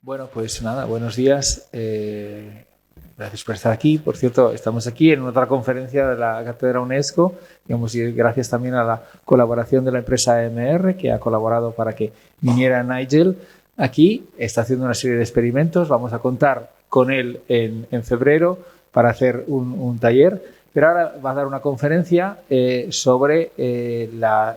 Bueno, pues nada, buenos días. Gracias por estar aquí. Por cierto, estamos aquí en otra conferencia de la Cátedra UNESCO, digamos, y gracias también a la colaboración de la empresa MR, que ha colaborado para que viniera Nigel aquí. Está haciendo una serie de experimentos. Vamos a contar con él en febrero para hacer un taller, pero ahora va a dar una conferencia sobre la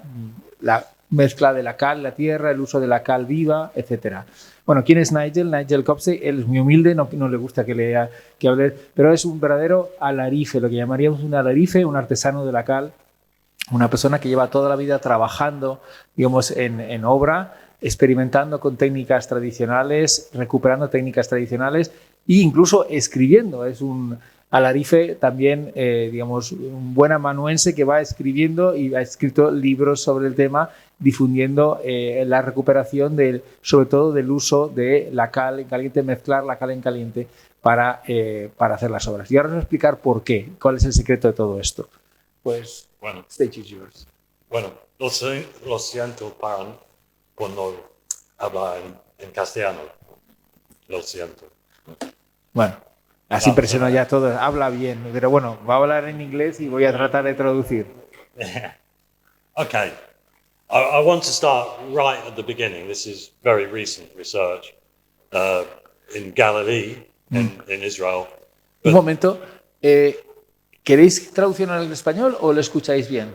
mezcla de la cal, la tierra, el uso de la cal viva, etcétera. Bueno, ¿quién es Nigel? Nigel Copsey. Él es muy humilde, no le gusta que hable, pero es un verdadero alarife, lo que llamaríamos un alarife, un artesano de la cal, una persona que lleva toda la vida trabajando, digamos, en obra, experimentando con técnicas tradicionales, recuperando técnicas tradicionales e incluso escribiendo. Es un alarife también, digamos, un buen amanuense que va escribiendo y ha escrito libros sobre el tema, difundiendo la recuperación sobre todo del uso de la cal en caliente, mezclar la cal en caliente para hacer las obras. Y ahora os voy a explicar por qué, cuál es el secreto de todo esto. Pues, bueno, stage is yours. Bueno, lo siento para cuando habla en castellano. Lo siento. Bueno, así presionó ya todo. Habla bien, pero bueno, va a hablar en inglés y voy a tratar de traducir. Okay. I want to start right at the beginning. This is very recent research in Galilee, in Israel. Un momento. ¿Queréis traducción al español o lo escucháis bien?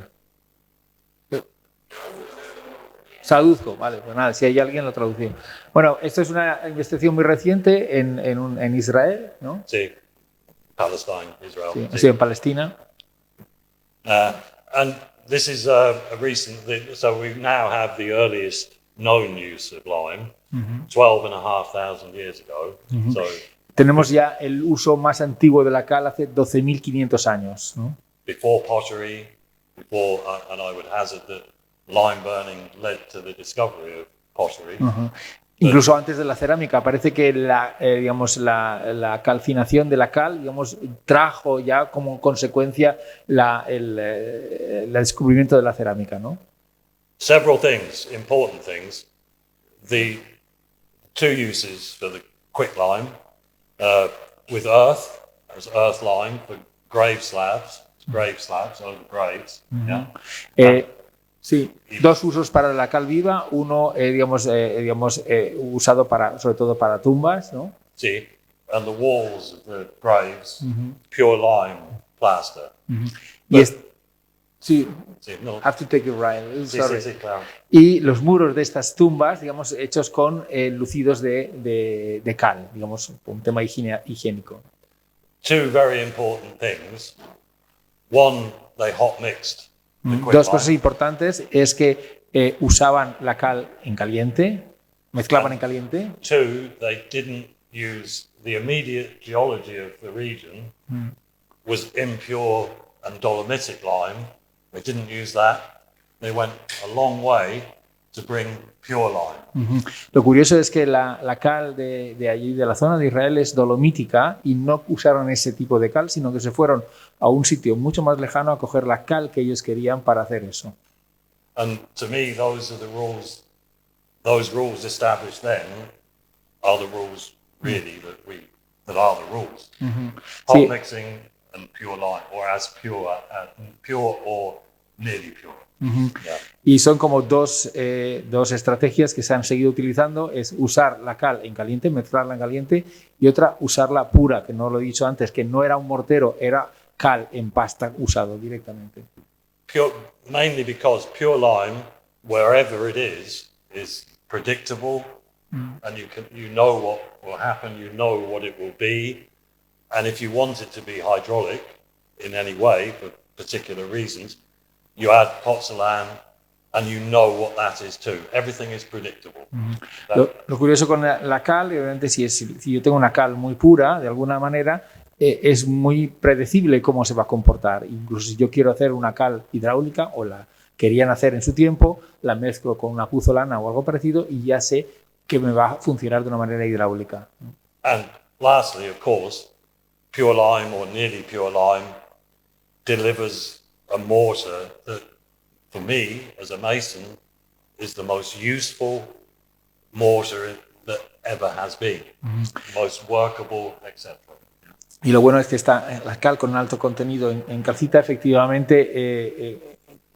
Traduzco, vale, pues nada, si hay alguien lo traduce. Bueno, esto es una investigación muy reciente en Israel, ¿no? Sí, Palestine, Israel. Sí, sí. En Palestina. And this is a recent, so we now have the earliest known use of lime, 12,500 years ago. So, tenemos ya el uso más antiguo de la cal hace 12.500 años, ¿no? Before pottery, and I would hazard that lime burning led to the discovery of pottery. Incluso antes de la cerámica, parece que digamos, la calcinación de la cal, digamos, trajo ya como consecuencia el descubrimiento de la cerámica, ¿no? Several things, important things. The two uses for the quicklime, with earth, as earth lime for grave slabs over graves. Sí, dos usos para la cal viva, uno usado sobre todo para tumbas, ¿no? Sí, and the walls of the graves, pure lime plaster. Sí, no. Have to take it right. Sí, claro. Y los muros de estas tumbas, digamos, hechos con lucidos de cal, digamos, un tema higiénico. Two very important things. One, they hot mixed. Dos cosas importantes es que usaban la cal en caliente, mezclaban en caliente. Two, they didn't use the immediate geology of the region was impure and dolomitic lime. They didn't use that. They went a long way to bring pure lime. Lo curioso es que la cal de allí, de la zona de Israel, es dolomítica y no usaron ese tipo de cal, sino que se fueron a un sitio mucho más lejano a coger la cal que ellos querían para hacer eso. And to me, those are the rules. Those rules established then are the rules really that are the rules. Hot mixing and pure lime, or as pure or nearly pure. Yeah. Y son como dos estrategias que se han seguido utilizando, es usar la cal en caliente, mezclarla en caliente, y otra usarla pura, que no lo he dicho antes, que no era un mortero, era cal en pasta usado directamente. Mainly because pure lime, wherever it is predictable, and you know what will happen, you know what it will be, and if you want it to be hydraulic in any way for particular reasons, you add pozzolan and you know what that is too. Everything is predictable. Lo curioso con la cal, obviamente, si yo tengo una cal muy pura, de alguna manera, es muy predecible cómo se va a comportar. Incluso si yo quiero hacer una cal hidráulica, o la querían hacer en su tiempo, la mezclo con una puzzolana o algo parecido y ya sé que me va a funcionar de una manera hidráulica. And lastly, of course, pure lime or nearly pure lime delivers a mortar that, for me, as a mason, is the most useful mortar that ever has been. Most workable, etc. Y lo bueno es que la cal con un alto contenido en calcita efectivamente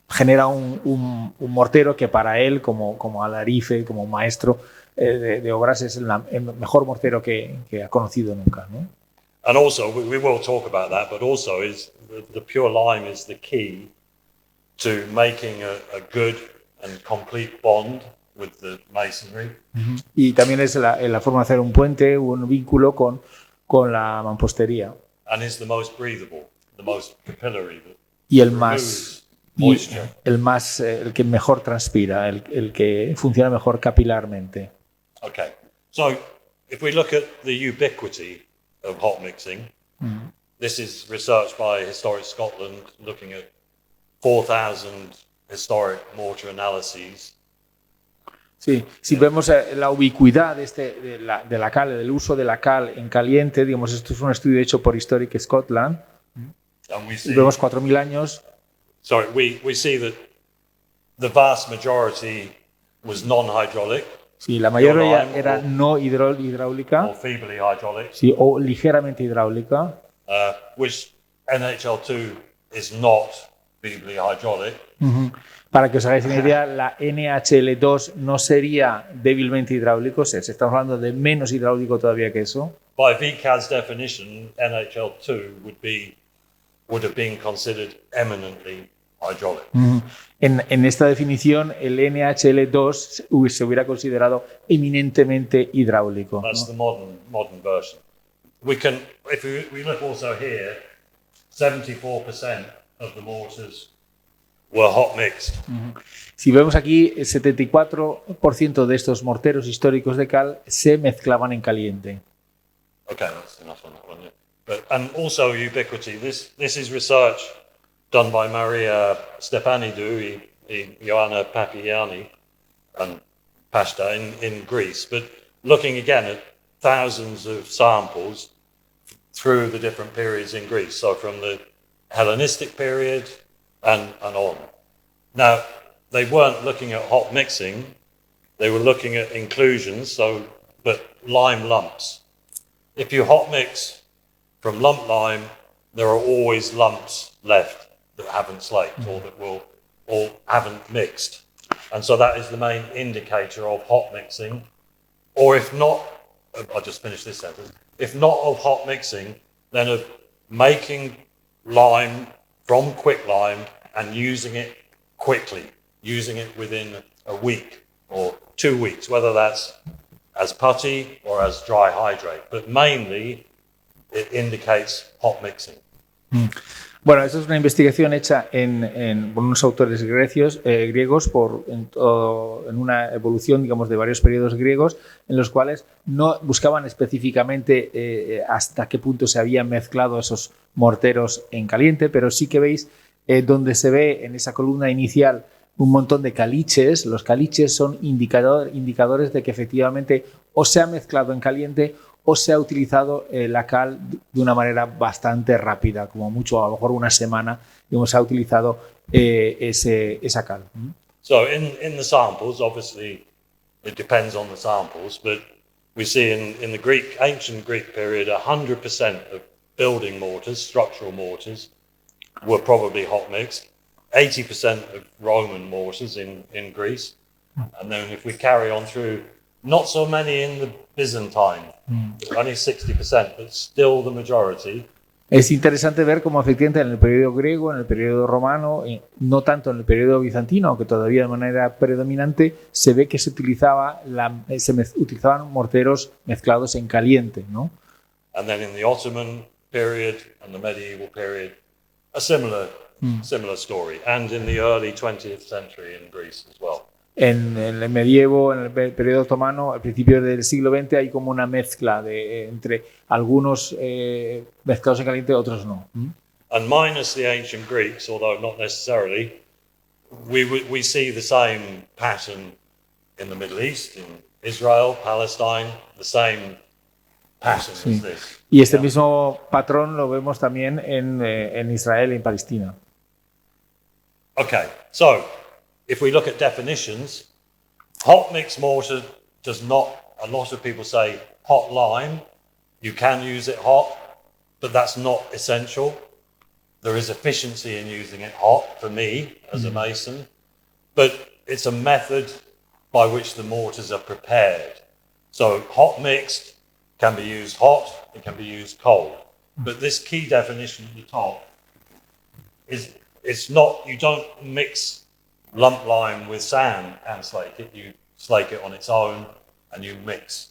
genera un mortero que para él, como alarife, como maestro de obras, es el mejor mortero que ha conocido nunca, ¿no? And also, we will talk about that, but also is the pure lime is the key to making a good and complete bond with the masonry. Y también es la forma de hacer un puente, un vínculo con la mampostería. And is the most breathable, the most capillary. Y el que mejor transpira, el que funciona mejor capilarmente. Okay, so if we look at the ubiquity of hot mixing, this is research by Historic Scotland looking at 4,000 historic mortar analyses. Sí, si vemos la ubicuidad de la cal, del uso de la cal en caliente, digamos, esto es un estudio hecho por Historic Scotland, y vemos 4.000 años. Sorry, we see that the vast majority was non-hydraulic. Sí, la mayoría era no hidráulica, or feebly hydraulic, sí, o ligeramente hidráulica, which NHL2 is not feebly hydraulic. Para que os hagáis una idea, la NHL2 no sería débilmente hidráulico, estamos hablando de menos hidráulico todavía que eso. By VCAS definition, NHL2 would have been considered eminently hydraulic. En esta definición, el NHL2 se hubiera considerado eminentemente hidráulico. That's the modern version. If we look also here, 74% of the mortars were hot mixed. Si vemos aquí, el 74% de estos morteros históricos de cal se mezclaban en caliente. Okay, that's enough on that one. Yeah. And also ubiquity. This is research done by Maria Stepanidou and Ioana Papiani and Pashta in Greece, but looking again at thousands of samples through the different periods in Greece, so from the Hellenistic period and on. Now, they weren't looking at hot mixing, they were looking at inclusions, but lime lumps. If you hot mix from lump lime, there are always lumps left that haven't slaked or haven't mixed. And so that is the main indicator of hot mixing. Or if not, I'll just finish this sentence. If not of hot mixing, then of making lime from quicklime and using it quickly, using it within a week or 2 weeks, whether that's as putty or as dry hydrate. But mainly, it indicates hot mixing. Bueno, esta es una investigación hecha por unos autores griegos en una evolución, digamos, de varios periodos griegos, en los cuales no buscaban específicamente hasta qué punto se habían mezclado esos morteros en caliente, pero sí que veis donde se ve en esa columna inicial un montón de caliches. Los caliches son indicadores de que efectivamente o se ha mezclado en caliente o se ha utilizado la cal de una manera bastante rápida, como mucho, a lo mejor una semana, y se ha utilizado esa cal. So in the samples, obviously, it depends on the samples, but we see in the ancient Greek period, 100% of building mortars, structural mortars, were probably hot mixed. 80% of Roman mortars in Greece. And then if we carry on through, not so many in the Byzantine, only 60%, but still the majority. Es interesante ver cómo efectivamente en el periodo griego, en el periodo romano, no tanto en el periodo bizantino, aunque todavía de manera predominante, se ve que se utilizaban morteros mezclados en caliente, ¿no? And then in the Ottoman period and the medieval period, a similar story, and in the early 20th century in Greece as well. En el medievo, en el periodo otomano, al principio del siglo XX, hay como una mezcla entre algunos mezclados en caliente y otros no. And minus the ancient Greeks, although not necessarily, we see the same pattern in the Middle East, in Israel, Palestine, the same pattern as this. Y este mismo patrón lo vemos también en Israel y en Palestina. Okay, so if we look at definitions, hot mix mortar does not a lot of people say hot lime, you can use it hot, but that's not essential. There is efficiency in using it hot for me as a mason, but it's a method by which the mortars are prepared. So hot mixed can be used hot, it can be used cold. But this key definition at the top is it's not, you don't mix lump lime with sand and slake it, you slake it on its own and you mix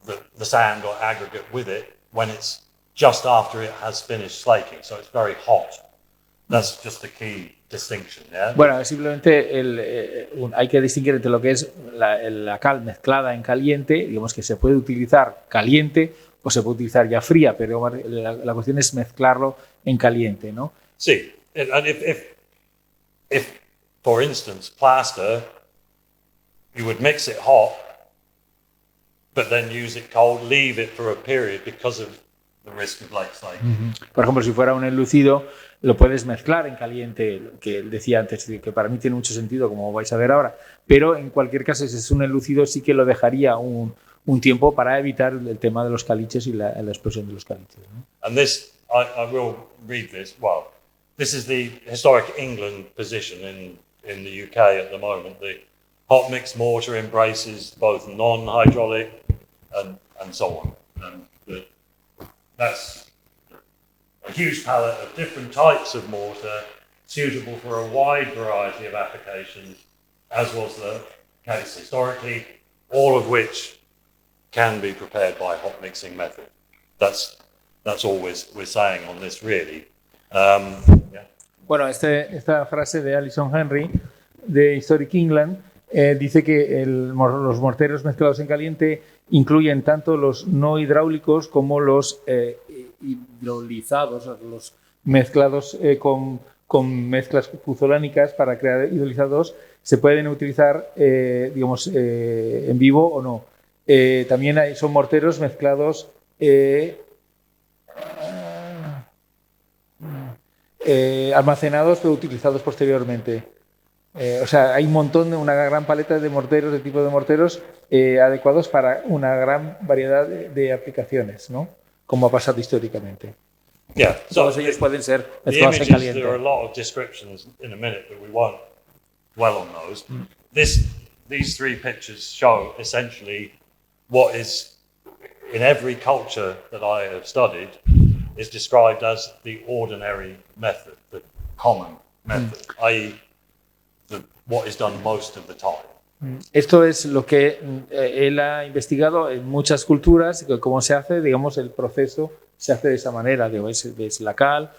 the sand or aggregate with it when it's just after it has finished slaking, so it's very hot. That's just the key distinction, yeah? Bueno, simplemente hay que distinguir entre lo que es la cal mezclada en caliente, digamos que se puede utilizar caliente o se puede utilizar ya fría, pero la cuestión es mezclarlo en caliente, ¿no? Sí, and if for instance, plaster, you would mix it hot, but then use it cold, leave it for a period because of the risk of lake slaking. Por ejemplo, si fuera un enlucido, lo puedes mezclar en caliente, que decía antes, que para mí tiene mucho sentido, como vais a ver ahora, pero en cualquier caso, si es un enlucido, sí que lo dejaría un tiempo para evitar el tema de los caliches y la explosión de los caliches, ¿no? And this, I will read this, well, this is the historic England position in the UK at the moment. The hot mix mortar embraces both non-hydraulic and so on. And that's a huge palette of different types of mortar suitable for a wide variety of applications, as was the case historically, all of which can be prepared by hot mixing method. That's all we're saying on this, really. Yeah. Bueno, esta frase de Alison Henry de Historic England dice que los morteros mezclados en caliente incluyen tanto los no hidráulicos como los hidrolizados, los mezclados con mezclas puzolánicas para crear hidrolizados. Se pueden utilizar, digamos, en vivo o no. También son morteros mezclados almacenados pero utilizados posteriormente. O sea, hay una gran paleta de morteros, de tipo de morteros adecuados para una gran variedad de aplicaciones, ¿no? Como ha pasado históricamente. Yeah, todos ellos pueden ser mezclados en caliente. There are a lot of descriptions in a minute, but we won't dwell on those. These three pictures show essentially what is, in every culture that I have studied, is described as the ordinary method, the common method, i.e. what is done most of the time. Esto es lo que él ha investigado en muchas culturas, cómo se hace, digamos, el proceso se hace de esa manera, ves la cal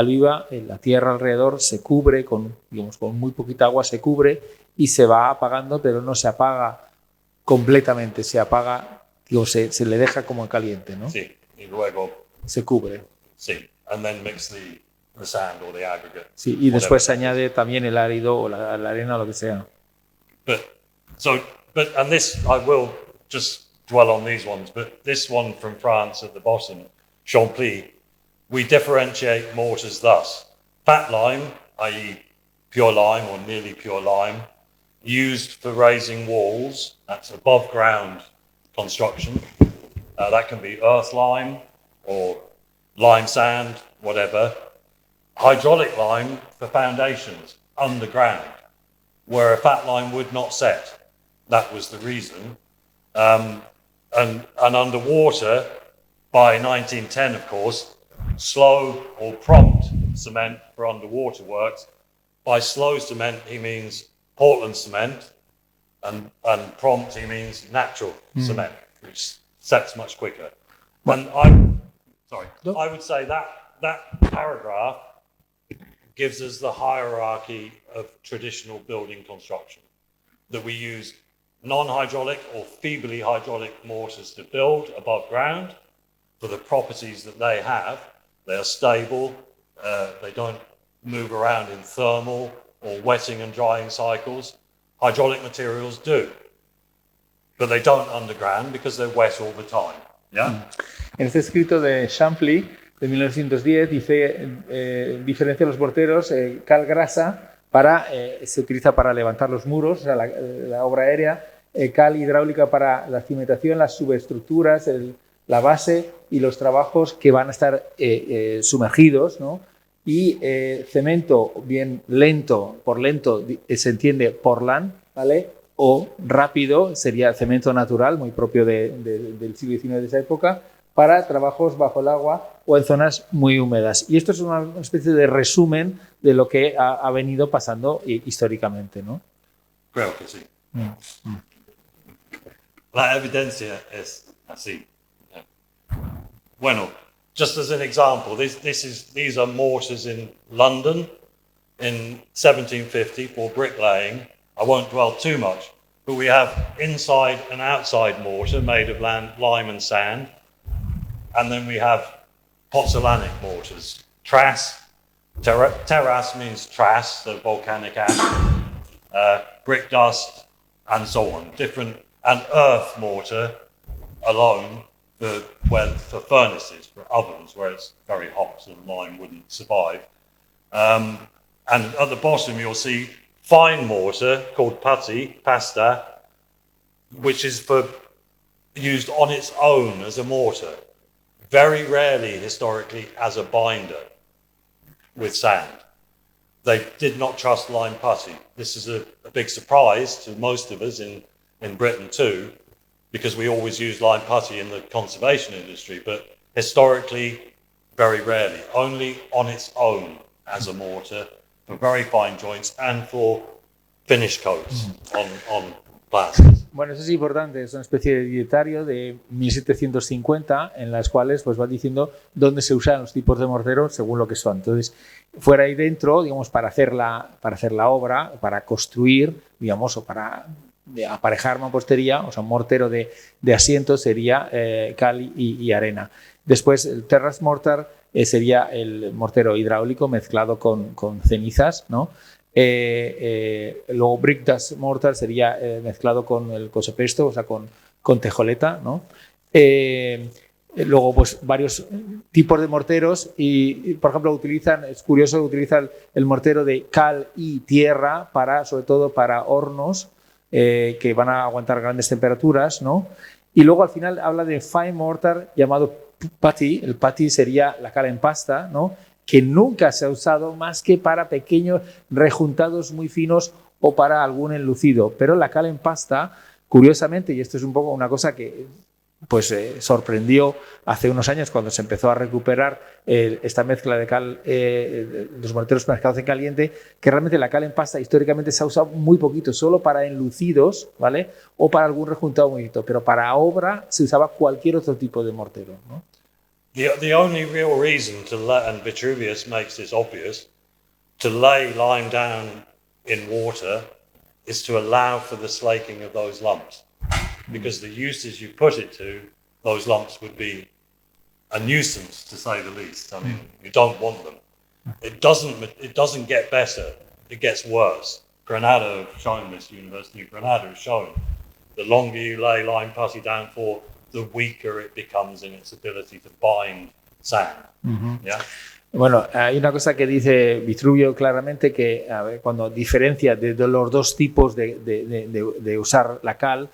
viva, la tierra alrededor se cubre con muy poquita agua, se cubre y se va apagando, pero no se apaga completamente, se apaga, se le deja como caliente, ¿no? Sí, y luego se cubre. Sí, and then mix the sand or the aggregate. Sí, y después se añade también el árido o la arena o lo que sea. And this, I will just dwell on these ones, but this one from France at the bottom, Champly, we differentiate mortars thus. Fat lime, i.e. pure lime or nearly pure lime, used for raising walls, that's above ground construction. That can be earth lime or lime sand, whatever. Hydraulic lime for foundations, underground, where a fat lime would not set. That was the reason. And underwater, by 1910, of course, slow or prompt cement for underwater works. By slow cement, he means Portland cement, and prompt, he means natural cement, which sets much quicker. And I would say that paragraph gives us the hierarchy of traditional building construction, that we use non-hydraulic or feebly hydraulic mortars to build above ground for the properties that they have. They are stable, they don't move around in thermal or wetting and drying cycles. Hydraulic materials do, but they don't underground because they're wet all the time. Yeah? En este escrito de Champly de 1910 dice, diferencia los morteros, cal grasa se utiliza para levantar los muros, o sea, la obra aérea, cal hidráulica para la cimentación, las subestructuras, la base y los trabajos que van a estar sumergidos, ¿no? Y cemento bien lento, por lento se entiende portland, ¿vale? O rápido sería cemento natural, muy propio del siglo XIX de esa época, para trabajos bajo el agua o en zonas muy húmedas. Y esto es una especie de resumen de lo que ha venido pasando históricamente, ¿no? Creo que sí. La evidencia es así. Bueno, just as an example, these are mortars in London in 1750 for bricklaying. I won't dwell too much, but we have inside and outside mortar made of lime and sand. And then we have pozzolanic mortars. Terras means trass, so volcanic ash, brick dust, and so on. Different, and earth mortar alone for furnaces, for ovens, where it's very hot and lime wouldn't survive. And at the bottom you'll see fine mortar called pasta, which is used on its own as a mortar. Very rarely, historically, as a binder with sand. They did not trust lime putty. This is a big surprise to most of us in Britain too, because we always use lime putty in the conservation industry, but historically, very rarely. Only on its own as a mortar for very fine joints and for finish coats on plasters. Bueno, eso es importante, es una especie de dietario de 1750 en las cuales pues va diciendo dónde se usan los tipos de mortero según lo que son. Entonces, fuera y dentro, digamos, para hacer la obra, para construir, digamos, o para aparejar mampostería, o sea, un mortero de asientos sería cal y arena. Después, el terrace mortar sería el mortero hidráulico mezclado con cenizas, ¿no? Luego brick dust mortar sería mezclado con el cosopesto, o sea, con tejoleta, ¿no? Luego, pues varios tipos de morteros y por ejemplo, es curioso, utilizan el mortero de cal y tierra sobre todo para hornos que van a aguantar grandes temperaturas, ¿no? Y luego al final habla de fine mortar llamado putty. El putty sería la cal en pasta, ¿no? Que nunca se ha usado más que para pequeños rejuntados muy finos o para algún enlucido. Pero la cal en pasta, curiosamente, y esto es un poco una cosa que pues sorprendió hace unos años cuando se empezó a recuperar esta mezcla de cal, los morteros mezclados en caliente, que realmente la cal en pasta históricamente se ha usado muy poquito, solo para enlucidos, ¿vale? O para algún rejuntado muy poquito, pero para obra se usaba cualquier otro tipo de mortero, ¿no? The only real reason and Vitruvius makes this obvious, to lay lime down in water is to allow for the slaking of those lumps. Because the uses you put it to, those lumps would be a nuisance, to say the least. I mean, you don't want them. It doesn't get better, it gets worse. Granada have shown this, University of Granada has shown, the longer you lay lime putty down for, the weaker it becomes in its ability to bind sand. Yeah? Bueno, hay una cosa que dice Vitruvio claramente que cuando diferencia de los dos tipos de usar la cal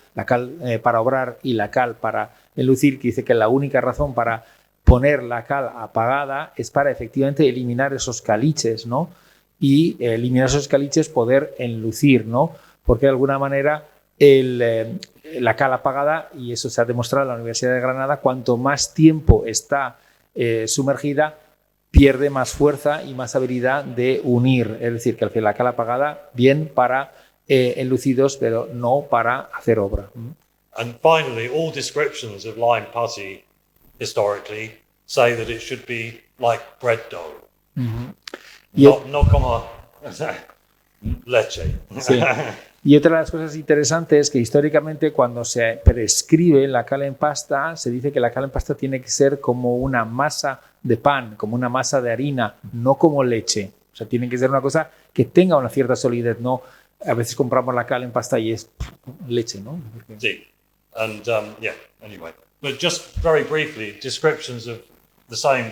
para obrar y la cal para enlucir, que dice que la única razón para poner la cal apagada es para efectivamente eliminar esos caliches, ¿no? Y eliminar esos caliches poder enlucir, ¿no? Porque de alguna manera la cal apagada, y eso se ha demostrado en la Universidad de Granada, cuanto más tiempo está sumergida, pierde más fuerza y más habilidad de unir. Es decir, que al final la cal apagada, bien para enlucidos, pero no para hacer obra. And finally, all descriptions of lime putty historically say that it should be like bread dough. No como leche. Sí. Y otra de las cosas interesantes es que históricamente cuando se prescribe la cal en pasta, se dice que la cal en pasta tiene que ser como una masa de pan, como una masa de harina, no como leche. O sea, tiene que ser una cosa que tenga una cierta solidez, no a veces compramos la cal en pasta y es leche, ¿no? Sí. And anyway. But just very briefly, descriptions of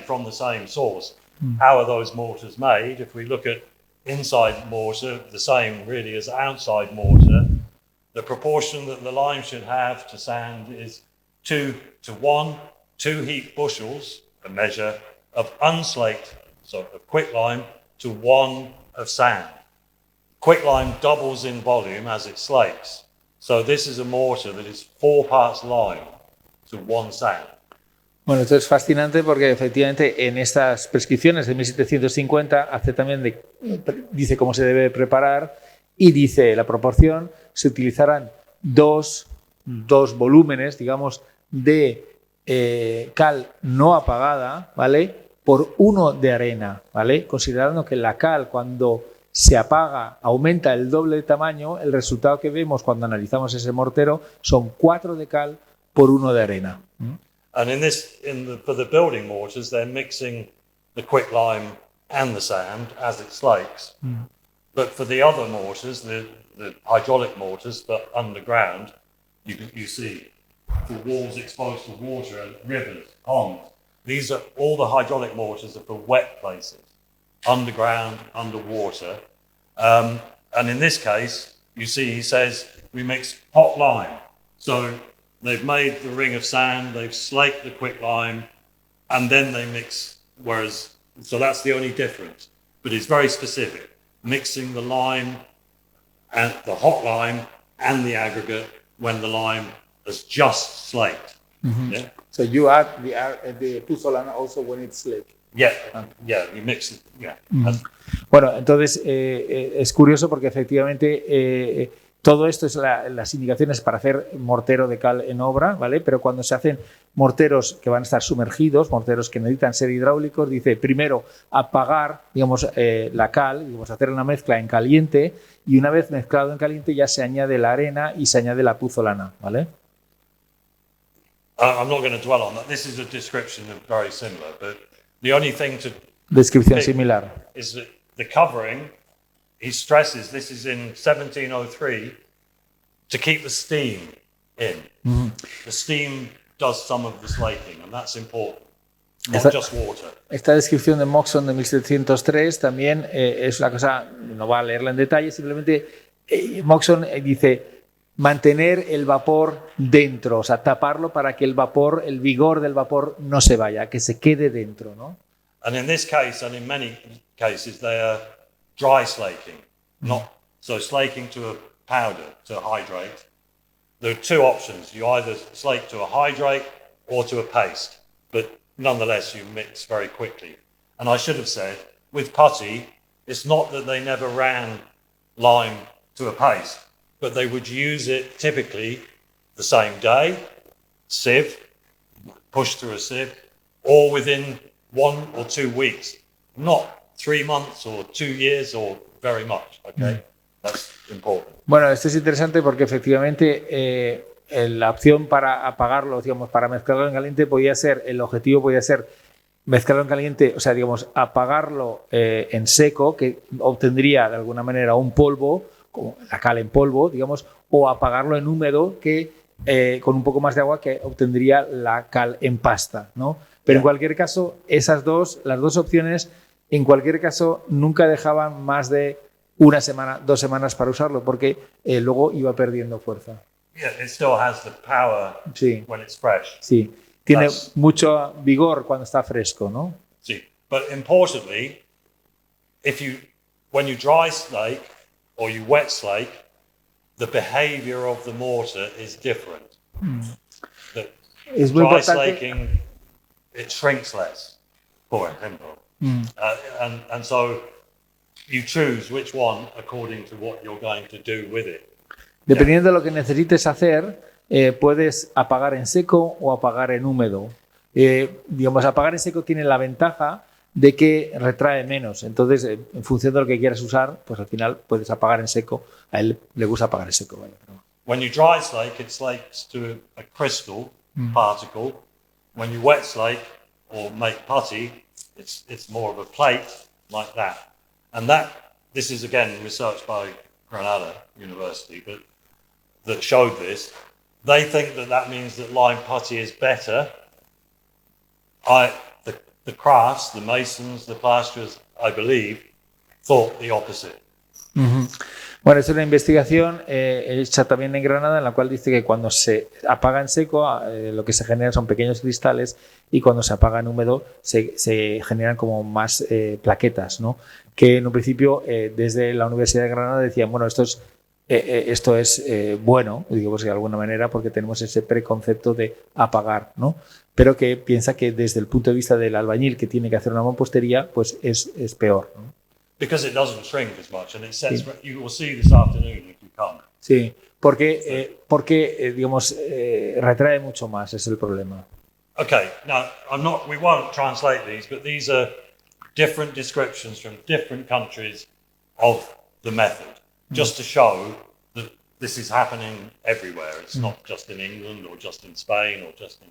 from the same source. How are those mortars made? If we look at inside mortar, the same really as outside mortar. the proportion that the lime should have to sand is 2 to 1, 2 heap bushels, a measure, of unslaked, so of quicklime, to 1 of sand. Quicklime doubles in volume as it slakes. So this is a mortar that is 4 parts lime to 1 sand. Bueno, esto es fascinante porque efectivamente en estas prescripciones de 1750 hace también dice cómo se debe preparar y dice la proporción, se utilizarán dos volúmenes, digamos, de cal no apagada, ¿vale? Por 1 de arena, ¿vale? Considerando que la cal cuando se apaga aumenta el doble de tamaño, el resultado que vemos cuando analizamos ese mortero son 4 de cal por 1 de arena. And for the building mortars, they're mixing the quicklime and the sand as it slakes. But for the other mortars, the hydraulic mortars, but underground, you see the walls exposed to water and rivers, ponds. These are all the hydraulic mortars are for wet places, underground, underwater. And in this case, you see, he says we mix hot lime. So they've made the ring of sand, they've slaked the quicklime, and then they mix, so that's the only difference. But it's very specific, mixing the lime and the hot lime and the aggregate when the lime is just slaked. Mm-hmm. Yeah? So you add the puzzolana also when it's slaked. Yeah, you mix it, yeah. Mm-hmm. Bueno, entonces es curioso porque efectivamente todo esto es las indicaciones para hacer mortero de cal en obra, ¿vale? Pero cuando se hacen morteros que van a estar sumergidos, morteros que necesitan ser hidráulicos, dice primero apagar, digamos, la cal, digamos, hacer una mezcla en caliente y una vez mezclado en caliente ya se añade la arena y se añade la puzzolana, ¿vale? I'm not going to dwell on that. This is a description of very similar, but the only thing to descripción similar is that the covering, he stresses this is in 1703 to keep the steam in. Mm-hmm. The steam does some of the slaking, and that's important. Not just water. Esta descripción de Moxon de 1703 también es una cosa, no va a leerla en detalle, simplemente Moxon dice mantener el vapor dentro, o sea, taparlo para que el vapor, el vigor del vapor no se vaya, que se quede dentro, ¿no? And in this case, and in many cases, they are dry slaking, not so slaking to a powder, to a hydrate. There are 2 options. You either slake to a hydrate or to a paste, but nonetheless you mix very quickly. And I should have said, with putty, it's not that they never ran lime to a paste, but they would use it typically the same day, sieve, push through a sieve, or within 1 or 2 weeks, not 3 months or 2 years or very much, okay? That's important. Bueno, esto es interesante porque efectivamente la opción para apagarlo, digamos, para mezclarlo en caliente el objetivo podía ser mezclarlo en caliente, o sea, digamos, apagarlo en seco, que obtendría de alguna manera un polvo, como la cal en polvo, digamos, o apagarlo en húmedo, que con un poco más de agua, que obtendría la cal en pasta, ¿no? Pero en cualquier caso, las dos opciones, en cualquier caso, nunca dejaban más de 1 semana, 2 semanas para usarlo, porque luego iba perdiendo fuerza. Yeah, it still has the power when it's fresh. Sí, tiene mucho vigor cuando está fresco, ¿no? Sí, but importantly, when you dry slake or you wet slake, the behavior of the mortar is different. Es muy dry importante. slaking, it shrinks less, for example. And so you choose which one according to what you're going to do with it. Dependiendo de lo que necesites hacer, puedes apagar en seco o apagar en húmedo. Digamos, apagar en seco tiene la ventaja de que retrae menos. Entonces, en función de lo que quieras usar, pues al final puedes apagar en seco. A él le gusta apagar en seco. ¿Vale? When you dry slake, it slakes to a crystal particle. When you wet slake or make putty, it's more of a plate like that. And this is again research by Granada University, but that showed this. They think that means that lime putty is better. The crafts, the masons, the plasterers, I believe, thought the opposite. Uh-huh. Bueno, es una investigación hecha también en Granada, en la cual dice que cuando se apaga en seco, lo que se genera son pequeños cristales, y cuando se apaga en húmedo se generan como más plaquetas, ¿no? Que en un principio desde la Universidad de Granada decían, bueno, esto es bueno, digo, pues de alguna manera, porque tenemos ese preconcepto de apagar, ¿no? Pero que piensa que desde el punto de vista del albañil que tiene que hacer una mampostería, pues es peor, ¿no? Because it doesn't shrink as much, and it sets. Sí. You will see this afternoon if you come. Sí, porque digamos, retrae mucho más, es el problema. Okay, now we won't translate these, but these are different descriptions from different countries of the method, just to show that this is happening everywhere. It's not just in England or just in Spain or just in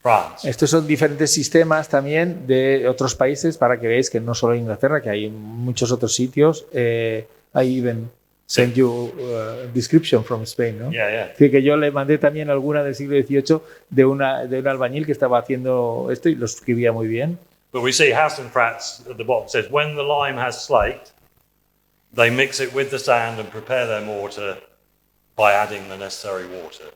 France. Estos son diferentes sistemas también de otros países para que veáis que no solo en Inglaterra, que hay muchos otros sitios. I even sent you a description from Spain, ¿no? Yeah, yeah. Así que yo le mandé también alguna del siglo XVIII de un albañil que estaba haciendo esto y lo escribía muy bien. But we see Hasenfratz at the bottom says, when the lime has slaked, they mix it with the sand and prepare their mortar by adding the necessary water.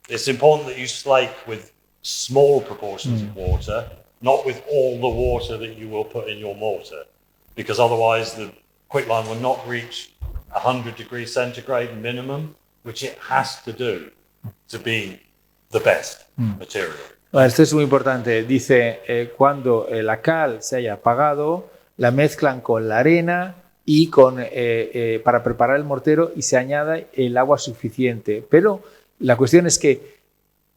It's important that you slake with small proportions of water, not with all the water that you will put in your mortar, because otherwise the quicklime will not reach 100 degrees centigrade minimum, which it has to do to be the best material. Bueno, esto es muy importante. Dice, cuando la cal se haya apagado, la mezclan con la arena y para preparar el mortero, y se añade el agua suficiente. Pero la cuestión es que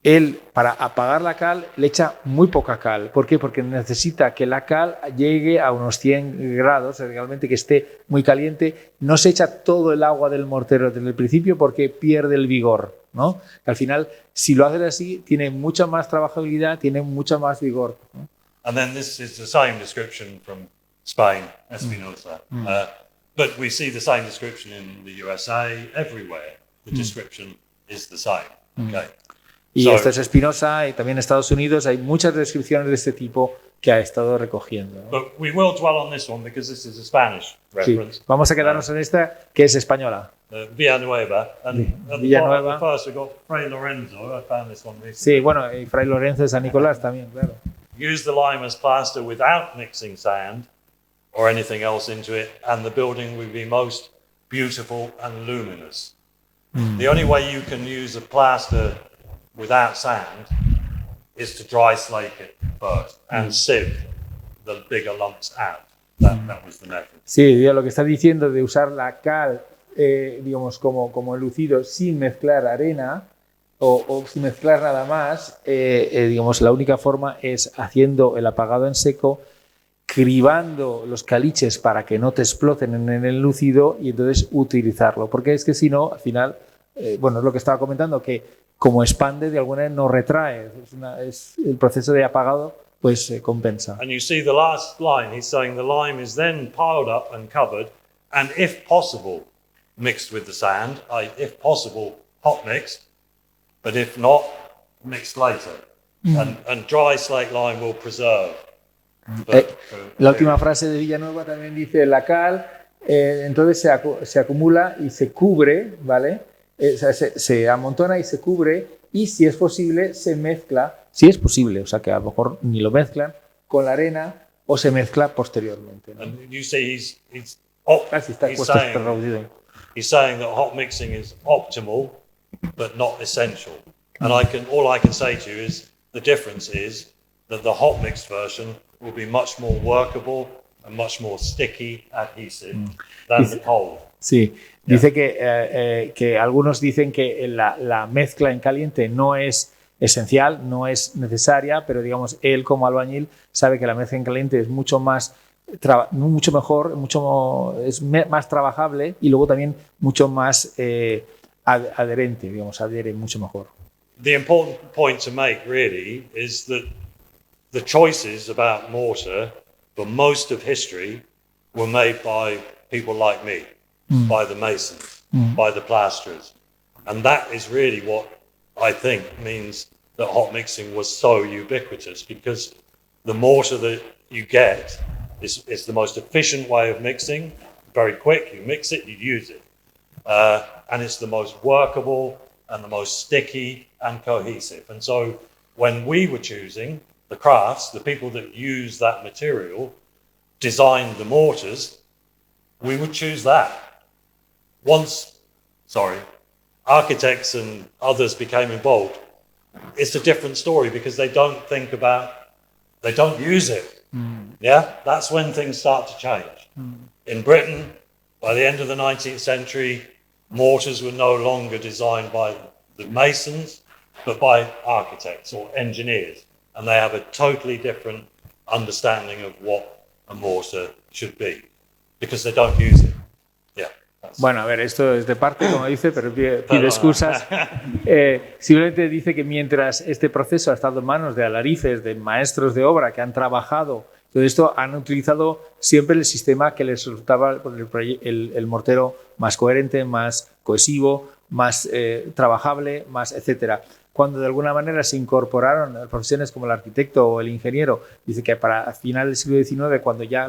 él, para apagar la cal, le echa muy poca cal. ¿Por qué? Porque necesita que la cal llegue a unos 100 grados, realmente que esté muy caliente. No se echa todo el agua del mortero desde el principio porque pierde el vigor, ¿no? Al final, si lo haces así, tiene mucha más trabajabilidad, tiene mucha más vigor, ¿no? And then this is the same description from Spain, Espinosa. But we see the same description in the USA, everywhere. The description is the same. Okay. Y esto es Espinosa, y también en Estados Unidos hay muchas descripciones de este tipo que ha estado recogiendo, ¿no? But we will dwell on this one because this is a Spanish reference. Sí, vamos a quedarnos en esta, que es española. Villanueva. And Villanueva. First we got Fray Lorenzo. I found this one recently. Sí, bueno, y Fray Lorenzo de San Nicolás también, claro. Use the lime as plaster without mixing sand or anything else into it, and the building will be most beautiful and luminous. The only way you can use a plaster without sand is to dry slake it first and sieve the bigger lumps out. That was the method. Sí, lo que está diciendo de usar la cal, digamos, como enlucido sin mezclar arena o sin mezclar nada más, digamos, la única forma es haciendo el apagado en seco, cribando los caliches para que no te exploten en el enlucido, y entonces utilizarlo. Porque es que si no, al final, bueno, es lo que estaba comentando, que como expande, de alguna manera no retrae. Es el proceso de apagado, pues compensa. And you see the last line, he's saying the lime is then piled up and covered, and if possible, mixed with the sand, if possible, hot mixed, but if not, mixed later. And dry slate lime will preserve. La última frase de Villanueva también dice, la cal entonces se acumula y se cubre, ¿vale? Se amontona y se cubre, y si es posible se mezcla, si es posible, o sea que a lo mejor ni lo mezclan, con la arena, o se mezcla posteriormente, ¿no? And you see he's saying that hot mixing is optimal but not essential. And all I can say to you is the difference is that the hot mixed version will be much more workable and much more sticky adhesive than the cold. Sí, dice que algunos dicen que la mezcla en caliente no es esencial, no es necesaria, pero digamos, él como albañil sabe que la mezcla en caliente es mucho mejor, es más trabajable, y luego también mucho más adherente, digamos, adhiere mucho mejor. The important point to make really is that the choices about mortar for most of history were made by people like me. By the masons, by the plasterers. And that is really what I think means that hot mixing was so ubiquitous, because the mortar that you get is the most efficient way of mixing, very quick. You mix it, you use it. And it's the most workable and the most sticky and cohesive. And so when we were choosing the crafts, the people that use that material, designed the mortars, we would choose that. Once, architects and others became involved, it's a different story because they don't use it. Yeah, that's when things start to change. In Britain, by the end of the 19th century, mortars were no longer designed by the masons, but by architects or engineers. And they have a totally different understanding of what a mortar should be, because they don't use it. Yeah. Bueno, a ver, esto es de parte, como dice, pero pide excusas. Simplemente dice que mientras este proceso ha estado en manos de alarices, de maestros de obra que han trabajado, todo esto han utilizado siempre el sistema que les resultaba el mortero más coherente, más cohesivo, más trabajable, más etcétera. Cuando de alguna manera se incorporaron profesiones como el arquitecto o el ingeniero, dice que para final del siglo XIX, cuando ya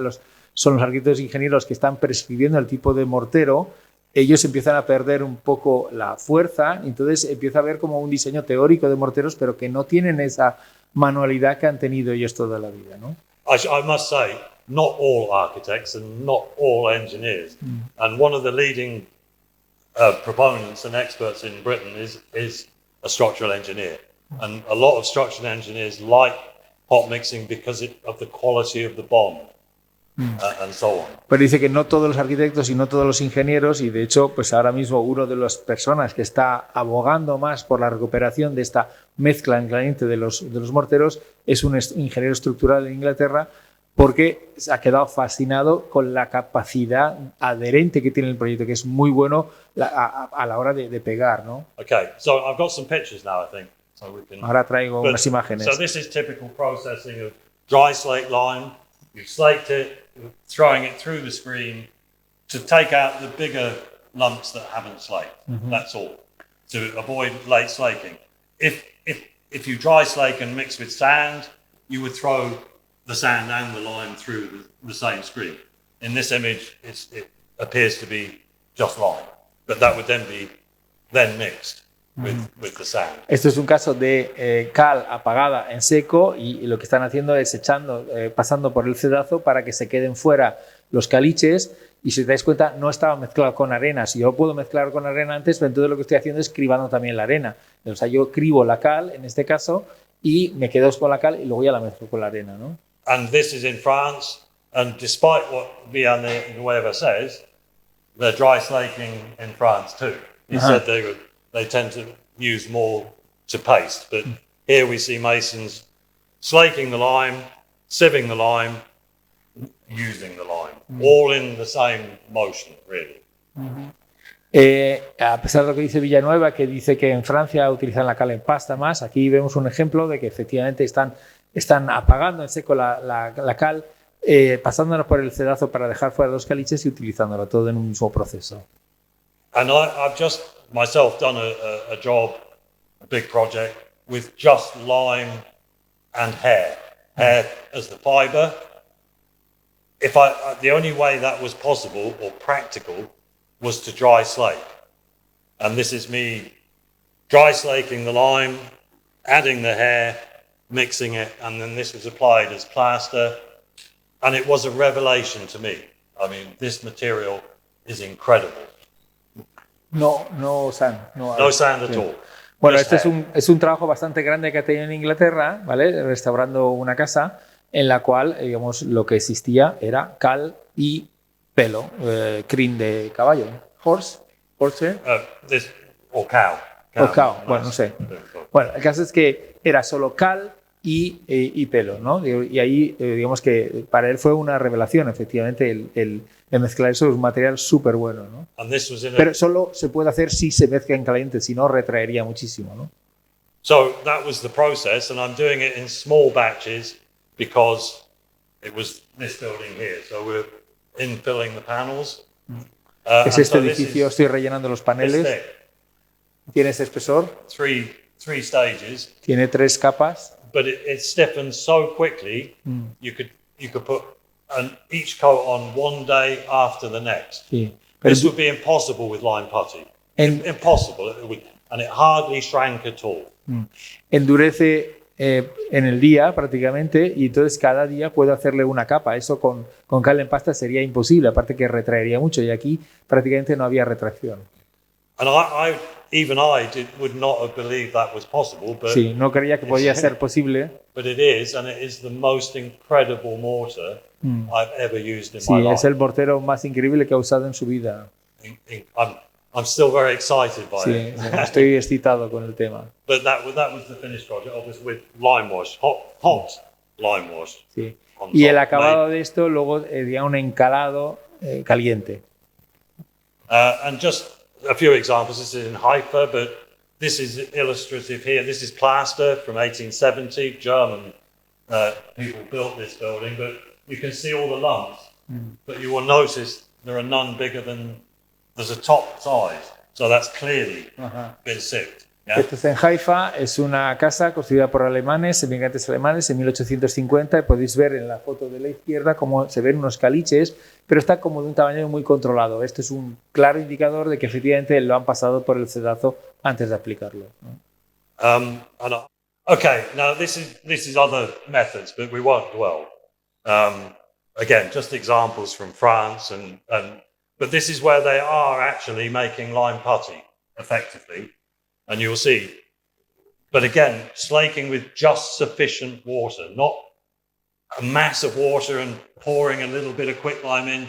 son los arquitectos e ingenieros que están prescribiendo el tipo de mortero, ellos empiezan a perder un poco la fuerza, entonces empieza a haber como un diseño teórico de morteros, pero que no tienen esa manualidad que han tenido ellos toda la vida, ¿no? I must say, not all architects and not all engineers. And one of the leading proponents and experts in Britain is a structural engineer. And a lot of structural engineers like hot mixing because of the quality of the bond. And so on. Pero dice que no todos los arquitectos y no todos los ingenieros, y de hecho pues ahora mismo uno de las personas que está abogando más por la recuperación de esta mezcla en caliente de los morteros es un ingeniero estructural en Inglaterra, porque se ha quedado fascinado con la capacidad adherente que tiene el proyecto, que es muy bueno a la hora de pegar, ¿no? Okay, so I've got some pictures now, I think. So we can... Ahora traigo unas imágenes. So this is typical processing of dry slate lime. You've slaked it, you're throwing it through the screen to take out the bigger lumps that haven't slaked. That's all, to avoid late slaking. If you dry slake and mix with sand, you would throw the sand and the lime through the same screen. In this image, it appears to be just lime, but that would then be mixed with the sand. Esto es un caso de cal apagada en seco, y lo que están haciendo es pasando por el cedazo para que se queden fuera los caliches, y si te dais cuenta no estaba mezclado con arena. Si yo puedo mezclar con arena antes, pero entonces lo que estoy haciendo es cribando también la arena. O sea, yo cribo la cal en este caso y me quedo con la cal y luego ya la mezclo con la arena, ¿no? And this is in France, and despite what Villanueva says, they're dry slaking in France too. He said they tend to use more to paste, but here we see masons slaking the lime, sieving the lime, using the lime, all in the same motion, really. A pesar de lo que dice Villanueva, que dice que en Francia utilizan la cal en pasta más, aquí vemos un ejemplo de que efectivamente están apagando en seco la cal, pasándola por el cedazo para dejar fuera los caliches y utilizándola todo en un mismo proceso. And I've just myself done a job, a big project, with just lime and hair as the fibre. The only way that was possible or practical was to dry slake. And this is me dry slaking the lime, adding the hair, mixing it, and then this was applied as plaster. And it was a revelation to me. I mean, this material is incredible. No sand. No sand at all. Bueno, este es un trabajo bastante grande que ha tenido en Inglaterra, ¿vale? Restaurando una casa en la cual, digamos, lo que existía era cal y pelo, crin de caballo, horse, or cow. O cow, bueno, no sé. Bueno, el caso es que era solo cal y pelo, ¿no? Y ahí, digamos que para él fue una revelación, efectivamente, el mezclar eso es un material súper bueno, ¿no? Pero solo se puede hacer si se mezcla en caliente, si no retraería muchísimo, ¿no? So that was the process, and I'm doing it in small batches because it was this building here. So we're infilling the panels. Es este edificio, estoy rellenando los paneles. Tiene este espesor. Three stages. Tiene 3 capas. But it stiffens so quickly, you could put and each coat on one day after the next. Sí. Pero This would be impossible with lime putty. Impossible. And it hardly shrank at all. Endurece en el día prácticamente y entonces cada día puedo hacerle una capa. Eso con cal en pasta sería imposible, aparte que retraería mucho y aquí prácticamente no había retracción. And would not have believed that was possible. But sí, no creía que podía ser posible. But it is, and it is the most incredible mortar I've ever used in sí, my life. Es el mortero más increíble que ha usado en su vida. I'm still very excited by it. Sí, estoy excitado con el tema. But that was the finished project, obviously with lime wash, hot lime wash. Sí. Y el acabado de esto luego sería un encalado caliente. And just a few examples. This is in Haifa, but this is illustrative here. This is plaster from 1870. German people built this building, but you can see all the lumps. But you will notice there are none bigger than. There's a top size, so that's clearly been sipped. Yeah? Esto es en Haifa, es una casa construida por alemanes, emigrantes alemanes en 1850 y podéis ver en la foto de la izquierda cómo se ven unos caliches, pero está como de un tamaño muy controlado. Esto es un claro indicador de que efectivamente lo han pasado por el sedazo antes de aplicarlo. Okay, now this is other methods, but we won't dwell. Again, just examples from France, but this is where they are actually making lime putty effectively. And you'll see, but again, slaking with just sufficient water, not a mass of water and pouring a little bit of quicklime in.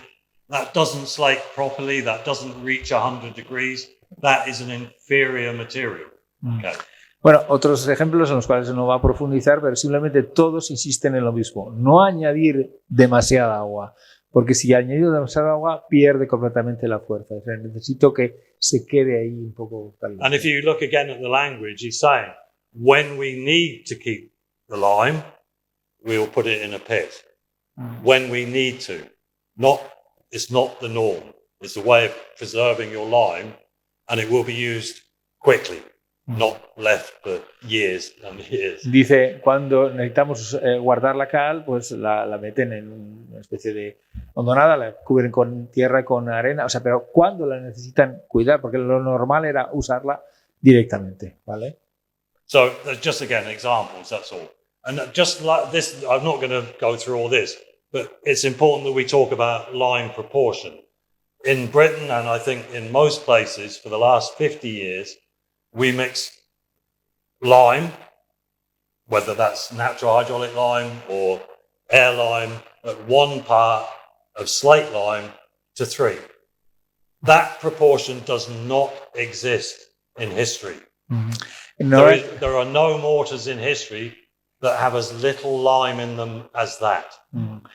That doesn't slake properly. That doesn't reach 100 degrees. That is an inferior material. Okay. Bueno, otros ejemplos en los cuales no va a profundizar, pero simplemente todos insisten en lo mismo. No añadir demasiada agua, porque si añadido demasiada agua pierde completamente la fuerza. O sea, necesito que se quede ahí un poco caliente. And if you look again at the language, he's saying, when we need to keep the lime, we'll put it in a pit. When we need to. It's not the norm. It's a way of preserving your lime, and it will be used quickly, not left for years and years. Dice, cuando necesitamos guardar la cal, pues la meten en una especie de hondonada, la cubren con tierra y con arena, o sea, pero cuando la necesitan cuidar, porque lo normal era usarla directamente, ¿vale? So just again examples, that's all. And just like this, I'm not going to go through all this, but it's important that we talk about lime proportion. In Britain, and I think in most places for the last 50 years, we mix lime, whether that's natural hydraulic lime or air lime, at 1 part of slate lime to 3. That proportion does not exist in history. No, there are no mortars in history that have as little lime in them as that.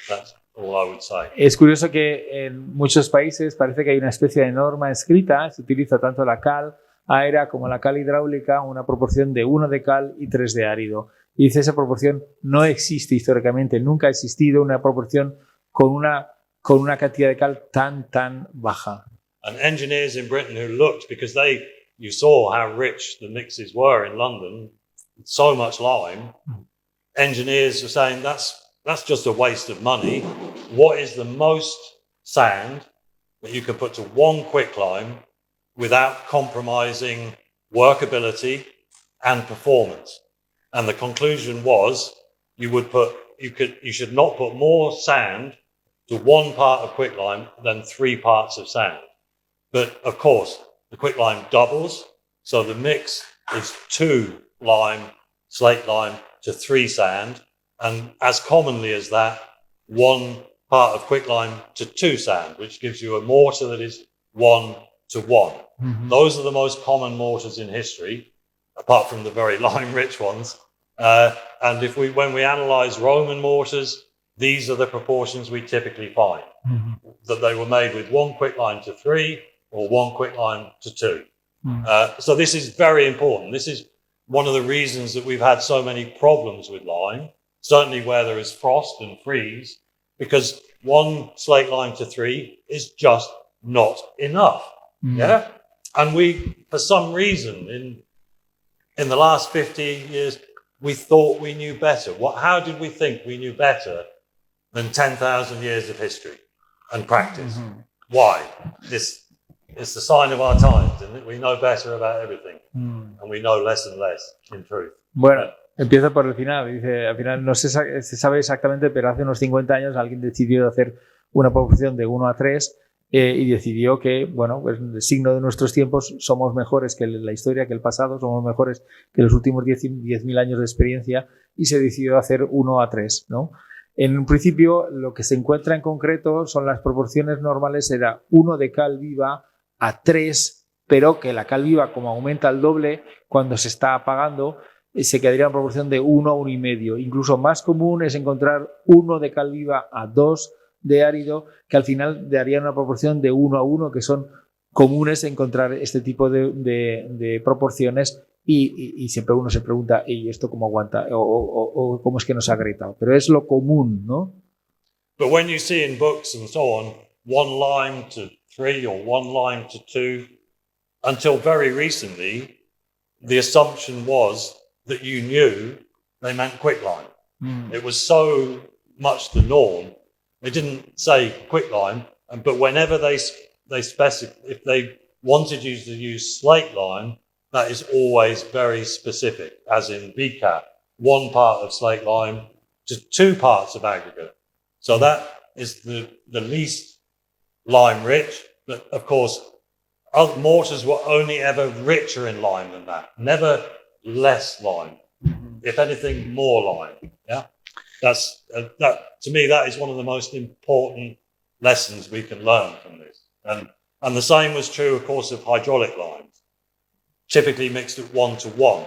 That's all I would say. Es curioso que en muchos países parece que hay una especie de norma escrita, se utiliza tanto la cal aérea como la cal hidráulica, una proporción de 1 de cal y 3 de árido. Y dice, esa proporción no existe históricamente, nunca ha existido una proporción con una cantidad de cal tan baja. And engineers in Britain who looked, because you saw how rich the mixes were in London, so much lime, engineers were saying that's just a waste of money. What is the most sand that you can put to 1 quicklime without compromising workability and performance? And the conclusion was you should not put more sand to 1 part of quicklime than 3 parts of sand. But of course, the quicklime doubles, so the mix is 2 slate lime to 3 sand, and as commonly as that, 1 part of quicklime to 2 sand, which gives you a mortar that is 1 to 1. Those are the most common mortars in history, apart from the very lime-rich ones. And when we analyse Roman mortars, these are the proportions we typically find, that they were made with 1 quicklime to 3 or 1 quicklime to 2. So this is very important. This is one of the reasons that we've had so many problems with lime, certainly where there is frost and freeze, because 1 slate lime to 3 is just not enough. Yeah? And we, for some reason, in the last 50 years, we thought we knew better. How did we think we knew better than 10,000 years of history and practice. Why? It's the sign of our times, and we know better about everything, and we know less and less, in truth. Bueno, empieza por el final. Dice, al final no se sabe exactamente, pero hace unos 50 años alguien decidió hacer una proporción de 1 a 3 y decidió que, bueno, pues el signo de nuestros tiempos, somos mejores que la historia, que el pasado, somos mejores que los últimos 10.000 años de experiencia, y se decidió hacer 1 a 3, ¿no? En un principio, lo que se encuentra en concreto son las proporciones normales, era 1 de cal viva a 3, pero que la cal viva, como aumenta el doble cuando se está apagando, se quedaría en proporción de 1 a 1,5. Incluso más común es encontrar 1 de cal viva a 2 de árido, que al final daría una proporción de 1 a 1, que son comunes encontrar este tipo de proporciones, y siempre uno se pregunta, ¿y esto cómo aguanta? O ¿cómo es que nos ha gritado? Pero es lo común, ¿no? But when you see in books and so on, 1 line to 3 or 1 line to 2, until very recently, the assumption was that you knew they meant quicklime. It was so much the norm. They didn't say quicklime, but whenever they specify, if they wanted you to use slate lime, that is always very specific, as in BCAT, 1 part of slate lime to 2 parts of aggregate. So that is the least lime rich, but of course, other mortars were only ever richer in lime than that, never less lime. If anything, more lime. Yeah, that's that. To me, that is one of the most important lessons we can learn from this. And the same was true, of course, of hydraulic limes, typically mixed at 1 to 1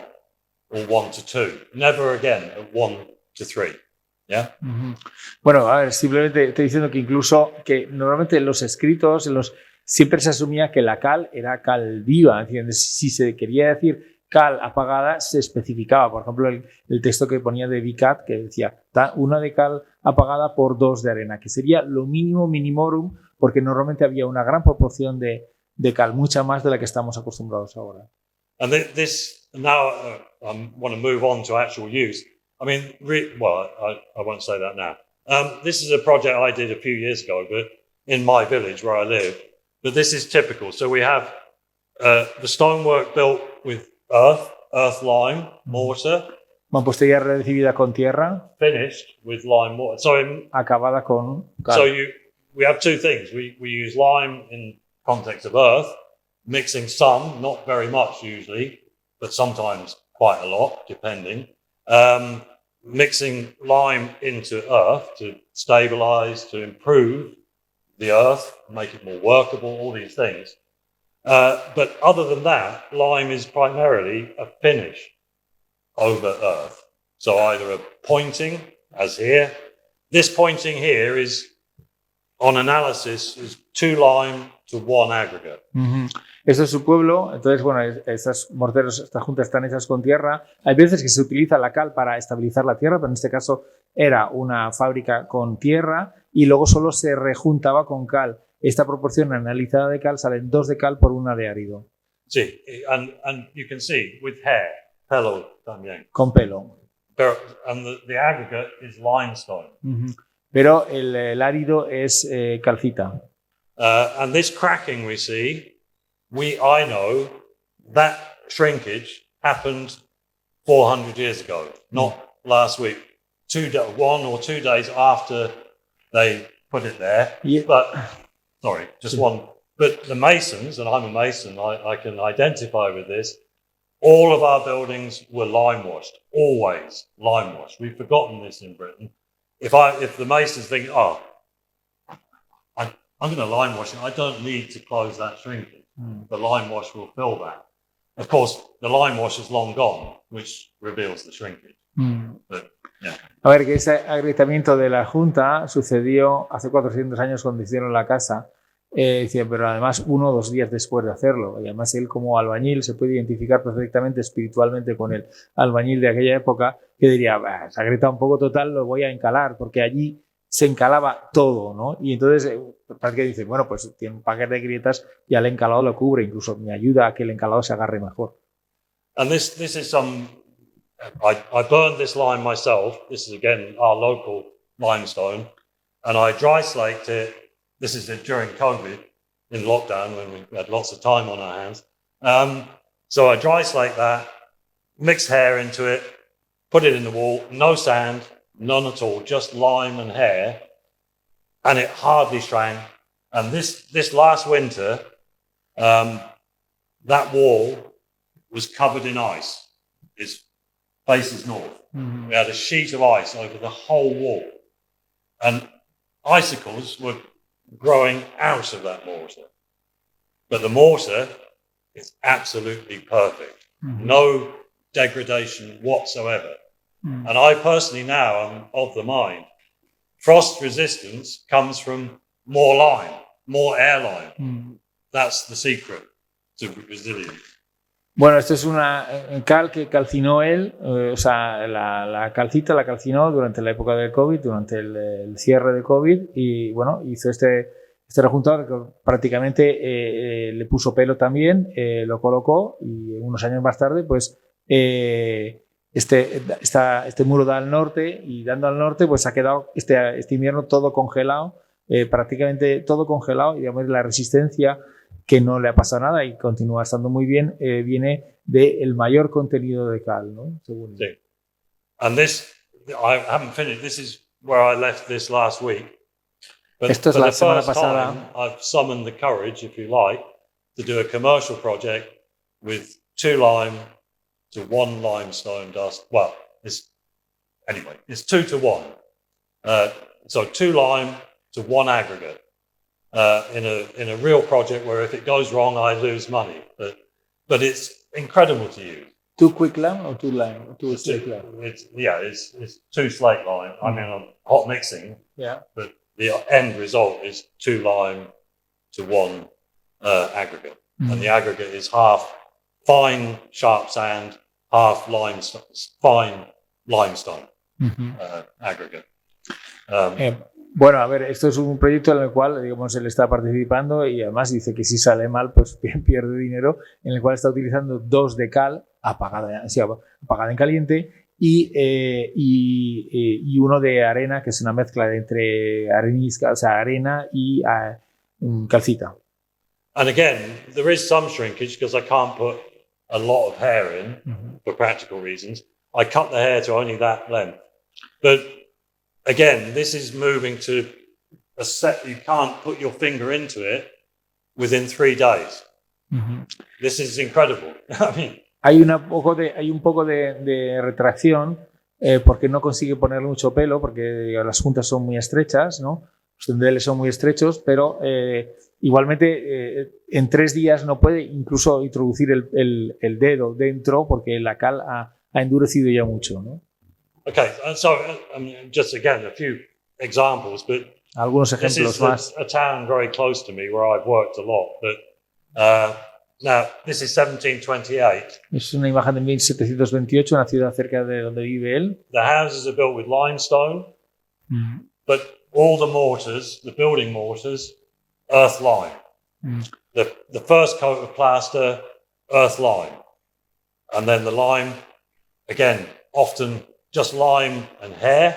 or 1 to 2. Never again at 1 to 3. Yeah. Bueno, a ver, simplemente estoy diciendo que incluso que normalmente en los escritos, siempre se asumía que la cal era cal viva. ¿Entiendes? Si se quería decir cal apagada, se especificaba. Por ejemplo, el texto que ponía de BCAT, que decía 1 de cal apagada por 2 de arena, que sería lo mínimo minimorum, porque normalmente había una gran proporción de cal, mucha más de la que estamos acostumbrados ahora. And this now, I want to move on to actual use. I mean, I won't say that now. This is a project I did a few years ago, but in my village where I live. But this is typical. So we have the stonework built with earth lime mortar. Mampostería recibida con tierra. Finished with lime mortar. So acabada con cal. So we have 2 things. We use lime in context of earth, mixing some, not very much usually, but sometimes quite a lot, depending. Mixing lime into earth to stabilize, to improve the earth, make it more workable, all these things. But other than that, lime is primarily a finish over earth. So either a pointing, as here. This pointing here is, on analysis, is 2 lime to 1 aggregate. Esto es su pueblo. Entonces, bueno, estas morteros, estas juntas están hechas con tierra. Hay veces que se utiliza la cal para estabilizar la tierra, pero en este caso era una fábrica con tierra y luego solo se rejuntaba con cal. Esta proporción analizada de cal salen 2 de cal por 1 de árido. Sí, and you can see with hair, pelo también. Con pelo. And the aggregate is limestone. Pero el árido es calcita. And this cracking we see, I know that shrinkage happened 400 years ago, not last week. 1 or 2 days after they put it there. Yeah. But sorry, just one. But the masons, and I'm a mason, I can identify with this. All of our buildings were lime washed, always lime washed. We've forgotten this in Britain. If the masons think, I'm going to lime wash it, I don't need to close that shrinkage. The lime wash will fill that. Of course, the lime wash is long gone, which reveals the shrinkage. But, yeah. A ver, que ese agrietamiento de la Junta sucedió hace 400 años cuando hicieron la casa, pero además 1 o 2 días después de hacerlo. Y además él, como albañil, se puede identificar perfectamente espiritualmente con el albañil de aquella época, que diría, se ha agrietado un poco, total, lo voy a encalar, porque allí se encalaba todo, ¿no? Y entonces parece que dice, bueno, pues tiene un paquete de grietas y al encalado lo cubre, incluso me ayuda a que el encalado se agarre mejor. And this is some, I burned this lime myself. This is again our local limestone. and I dry slaked it. This is during COVID, in lockdown, when we had lots of time on our hands. So I dry slaked that, mixed hair into it, put it in the wall, no sand, none at all, just lime and hair, and it hardly shrank. And this last winter, that wall was covered in ice. It faces north. Mm-hmm. We had a sheet of ice over the whole wall, and icicles were growing out of that mortar. But the mortar is absolutely perfect. Mm-hmm. No degradation whatsoever. Mm. And I personally now am of the mind, frost resistance comes from more lime, more air lime. Mm. That's the secret to resilience. Bueno, esto es una cal que calcinó él, o sea, la calcita la calcinó durante la época del COVID, durante el cierre de COVID, y bueno, hizo este rejuntador que prácticamente le puso pelo también, lo colocó, y unos años más tarde, pues este muro da al norte, y dando al norte, pues ha quedado este invierno todo congelado, prácticamente todo congelado, y digamos la resistencia que no le ha pasado nada y continúa estando muy bien, viene del mayor contenido de cal, ¿no? Según sí. And this, I haven't finished, this is where I left this last week. But esto es la semana pasada. I've summoned the courage, if you like, to do a commercial project with 2 lime to 1 limestone dust. Well, it's 2 to 1. So 2 lime to 1 aggregate. In a real project where if it goes wrong, I lose money. But it's incredible to use. 2 quick lime or 2 lime? Or 2 slate lime? It's 2 slate lime. I mean, on hot mixing. Yeah. But the end result is 2 lime to 1 aggregate. Mm-hmm. And the aggregate is half fine sharp sand, half limestone, fine limestone aggregate. Bueno, a ver, esto es un proyecto en el cual, digamos, él está participando y además dice que si sale mal, pues pierde dinero, en el cual está utilizando 2 de cal apagada en caliente y 1 de arena, que es una mezcla entre arenisca, o sea, arena y calcita. And again, there is some shrinkage because I can't put a lot of hair in for practical reasons. I cut the hair to only that length. But again, this is moving to a set, you can't put your finger into it within 3 days. Mm-hmm. This is incredible. I mean, hay un poco de retracción porque no consigue ponerle mucho pelo, porque las juntas son muy estrechas, ¿no? Los tendeles son muy estrechos, pero igualmente en 3 días no puede incluso introducir el dedo dentro porque la cal ha endurecido ya mucho, ¿no? Okay, so just again a few examples, but algunos ejemplos más. A town very close to me where I've worked a lot, but now this is 1728. Es una imagen de 1728, una ciudad cerca de donde vive él. The houses are built with limestone, but all the mortars, the building mortars, earth lime. The first coat of plaster, earth lime, and then the lime, again, often just lime and hair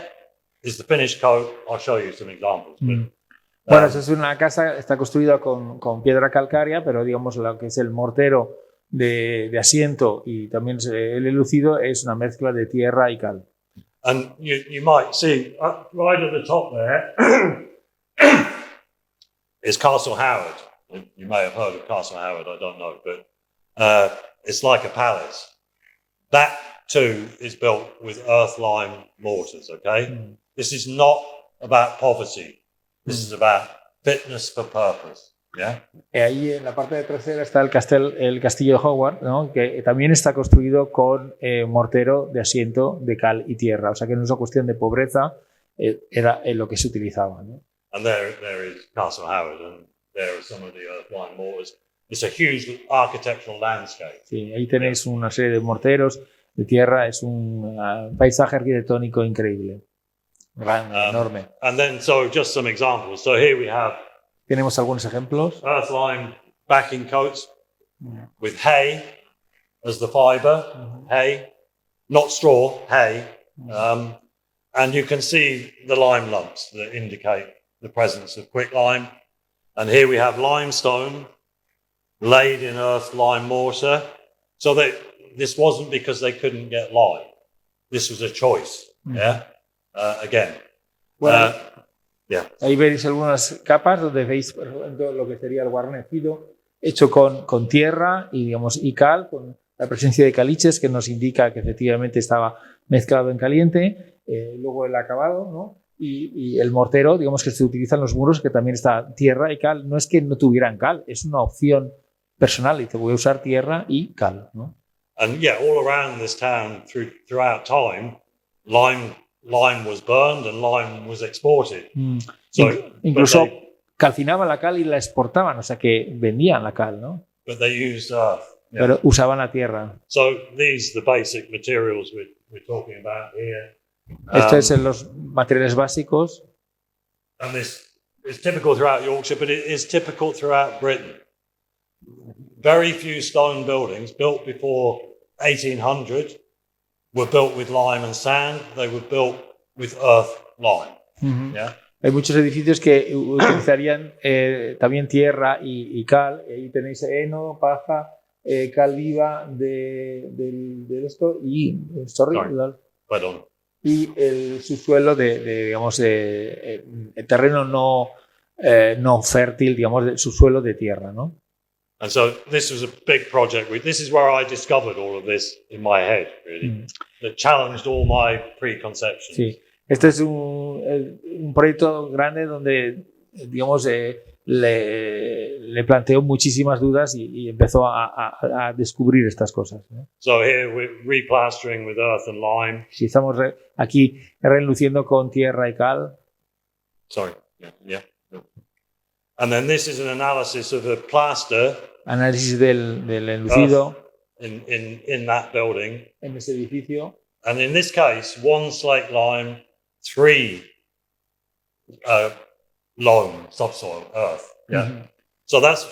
is the finished coat. I'll show you some examples. Bueno, esa es una casa, está construida con piedra calcárea, pero digamos lo que es el mortero de asiento y también el enlucido es una mezcla de tierra y cal. And you might see right at the top there is Castle Howard. You may have heard of Castle Howard, I don't know, but it's like a palace. That too is built with earth lime mortars, okay? This is not about poverty. This is about fitness for purpose, yeah? Ahí en la parte de trasera está el castillo de Howard, ¿no? Que también está construido con mortero de asiento de cal y tierra, o sea que no es una cuestión de pobreza, era lo que se utilizaba, ¿no? And there is Castle Howard, and there are some of the earth lime mortars. It's a huge architectural landscape. Sí, ahí tenéis una serie de morteros de tierra, es un paisaje arquitectónico increíble, enorme. And then, so just some examples. So here we have. Tenemos algunos ejemplos. Earth lime backing coats with hay as the fiber, hay, not straw, hay. And you can see the lime lumps that indicate the presence of quicklime. And here we have limestone laid in earth lime mortar. So that this wasn't because they couldn't get lime. This was a choice. Yeah. Again. Bueno, Yeah. ahí veis algunas capas donde veis, por ejemplo, lo que sería el guarnecido hecho con tierra y, digamos, y cal, con la presencia de caliches que nos indica que efectivamente estaba mezclado en caliente. Luego el acabado, ¿no? Y el mortero, digamos, que se utilizan los muros, que también está tierra y cal. No es que no tuvieran cal, es una opción personal. Dice, voy a usar tierra y cal, ¿no? And yeah, all around this town, throughout time, lime was burned and lime was exported. So, incluso calcinaban la cal y la exportaban, o sea que vendían la cal, ¿no? But they used earth. Yeah. Pero usaban la tierra. So these the basic materials we're talking about here. Estos son los materiales básicos. And this is typical throughout Yorkshire, but it is typical throughout Britain. Very few stone buildings built before 1800 were built with lime and sand. They were built with earth lime. Yeah? Hay muchos edificios que utilizarían también tierra y cal. Ahí tenéis heno, paja, cal viva de esto y Perdón. Y el subsuelo digamos, el terreno no fértil, digamos, el subsuelo de tierra, ¿no? And so this was a big project. This is where I discovered all of this in my head, really. That challenged all my preconceptions. Sí, este es un proyecto grande donde, digamos, le planteó muchísimas dudas y empezó a descubrir estas cosas, ¿no? So here we're replastering with earth and lime. Sí, estamos aquí reluciendo con tierra y cal. Sorry. Yeah. And then this is an analysis of the plaster. Análisis del enlucido. In that building. En ese edificio. And in this case, 1 slate lime, 3 loam, subsoil, earth. Yeah. So that's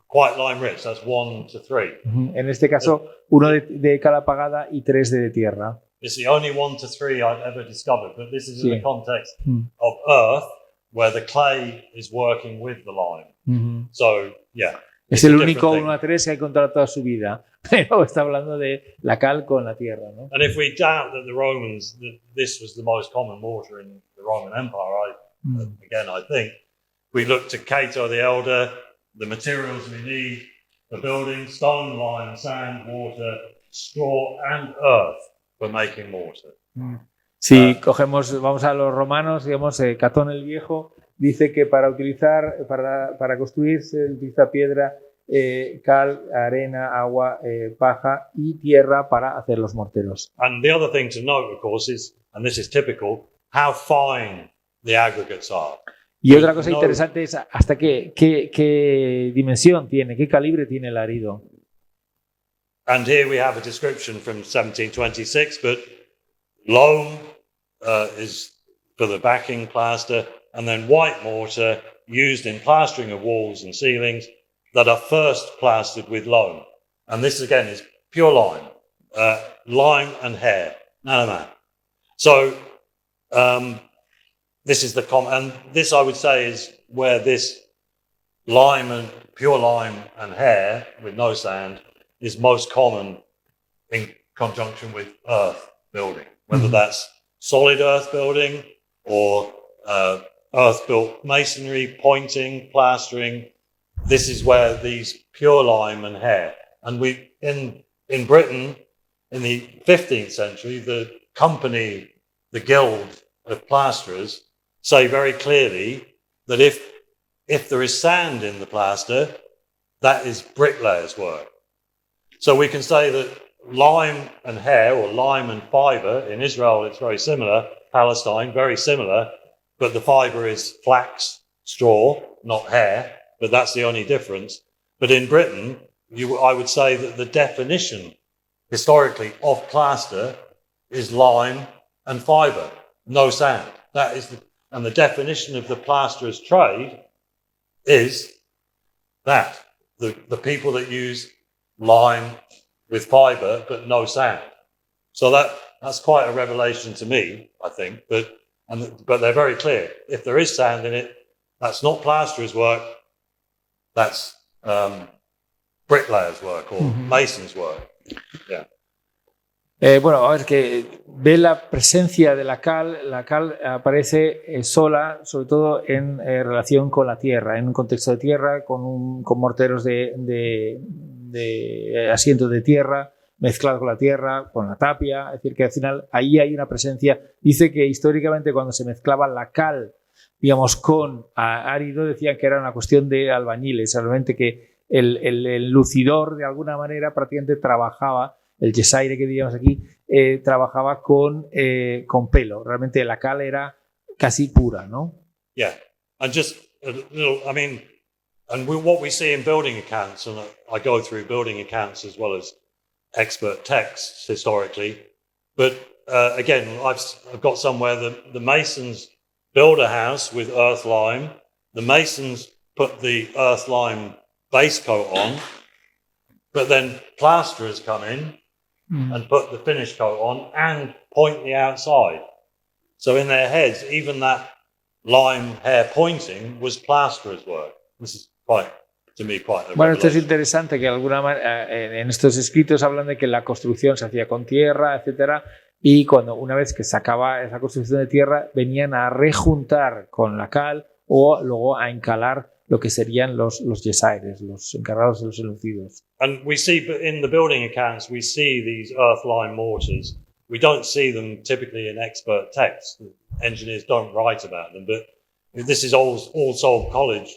quite lime rich. That's 1 to 3. En este caso, 1 de cal apagada y 3 de tierra. It's the only 1 to 3 I've ever discovered, but this is in the context of earth, where the clay is working with the lime. So, yeah. Es el único 1 a 3 que ha encontrado toda su vida, pero está hablando de la cal con la tierra, ¿no? And if we doubt that the Romans, that this was the most common mortar in the Roman Empire, again, I think, we look to Cato the Elder, the materials we need, the building, stone, lime, sand, water, straw and earth for making mortar. Si vamos a los romanos, digamos, Catón el Viejo dice que para construir se utiliza piedra, cal, arena, agua, paja y tierra para hacer los morteros. And the other thing to note, of course, is, and this is typical, how fine the aggregates are. Y otra cosa interesante es hasta qué dimensión tiene, qué calibre tiene el arido. And here we have a description from 1726, but loam is for the backing plaster, and then white mortar used in plastering of walls and ceilings that are first plastered with loam. And this again is pure lime, lime and hair, none. So this is and this I would say is where this lime and pure lime and hair with no sand is most common in conjunction with earth building, whether that's solid earth building or earth-built masonry, pointing, plastering. This is where these pure lime and hair. And we in Britain, in the 15th century, the company, the guild of plasterers, say very clearly that if there is sand in the plaster, that is bricklayers' work. So we can say that lime and hair, or lime and fibre, in Israel it's very similar, Palestine, very similar, but the fibre is flax, straw, not hair, but that's the only difference. But in Britain, I would say that the definition, historically, of plaster is lime and fibre, no sand. That is and the definition of the plasterer's trade is that, the people that use lime with fibre but no sand. So That's quite a revelation to me, I think. But they're very clear. If there is sand in it, that's not plasterers' work. That's bricklayers' work or masons' work. Yeah. Bueno, a ver, que ve la presencia de la cal aparece sola, sobre todo en relación con la tierra, en un contexto de tierra, con morteros de asientos de tierra, mezclado con la tierra, con la tapia, es decir, que al final ahí hay una presencia. Dice que históricamente cuando se mezclaba la cal, digamos, con árido, decían que era una cuestión de albañiles, realmente que el lucidor de alguna manera prácticamente trabajaba, el yesaire que diríamos aquí, trabajaba con pelo. Realmente la cal era casi pura, ¿no? Yeah, and just a little, I mean, what we see in building accounts, and I go through building accounts as well as expert texts historically, but again, I've got somewhere the masons build a house with earth lime, the masons put the earth lime base coat on, but then plasterers come in and put the finish coat on and point the outside. So in their heads, even that lime hair pointing was plasterers' work. This is to me quite a Bueno, esto es revelation. interesante que alguna en estos escritos hablan de que la construcción se hacía con tierra, etcétera, y una vez que se acaba esa construcción de tierra, venían a rejuntar con la cal o luego a encalar lo que serían los yesaires, los encargados de los elucidos. And we see in the building accounts, we see these earth lime mortars. We don't see them typically in expert texts. Engineers don't write about them, but this is All Souls College,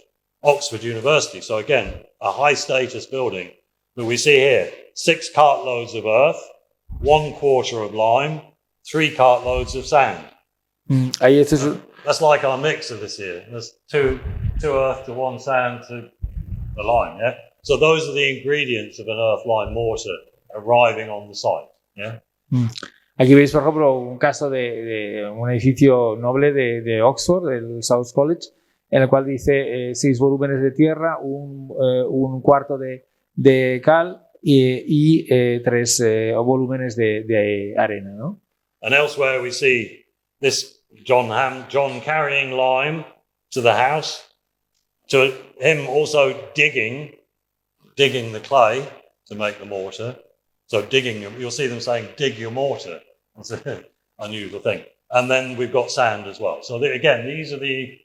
Oxford University. So again, a high status building. But we see here 6 cartloads of earth, 1/4 of lime, 3 cartloads of sand. Ahí esto es... That's like our mixer this year. There's 2 earth to 1 sand to the lime, yeah? So those are the ingredients of an earth lime mortar arriving on the site, yeah? Aquí veis, por ejemplo, un caso de un edificio noble de Oxford, del South College, en el cual dice 6 volúmenes de tierra, un cuarto de cal y 3 volúmenes de arena, ¿no? And elsewhere we see this John carrying lime to the house, to him also digging the clay to make the mortar. So you'll see them saying, dig your mortar. That's an unusual thing. And then we've got sand as well. So again, these are the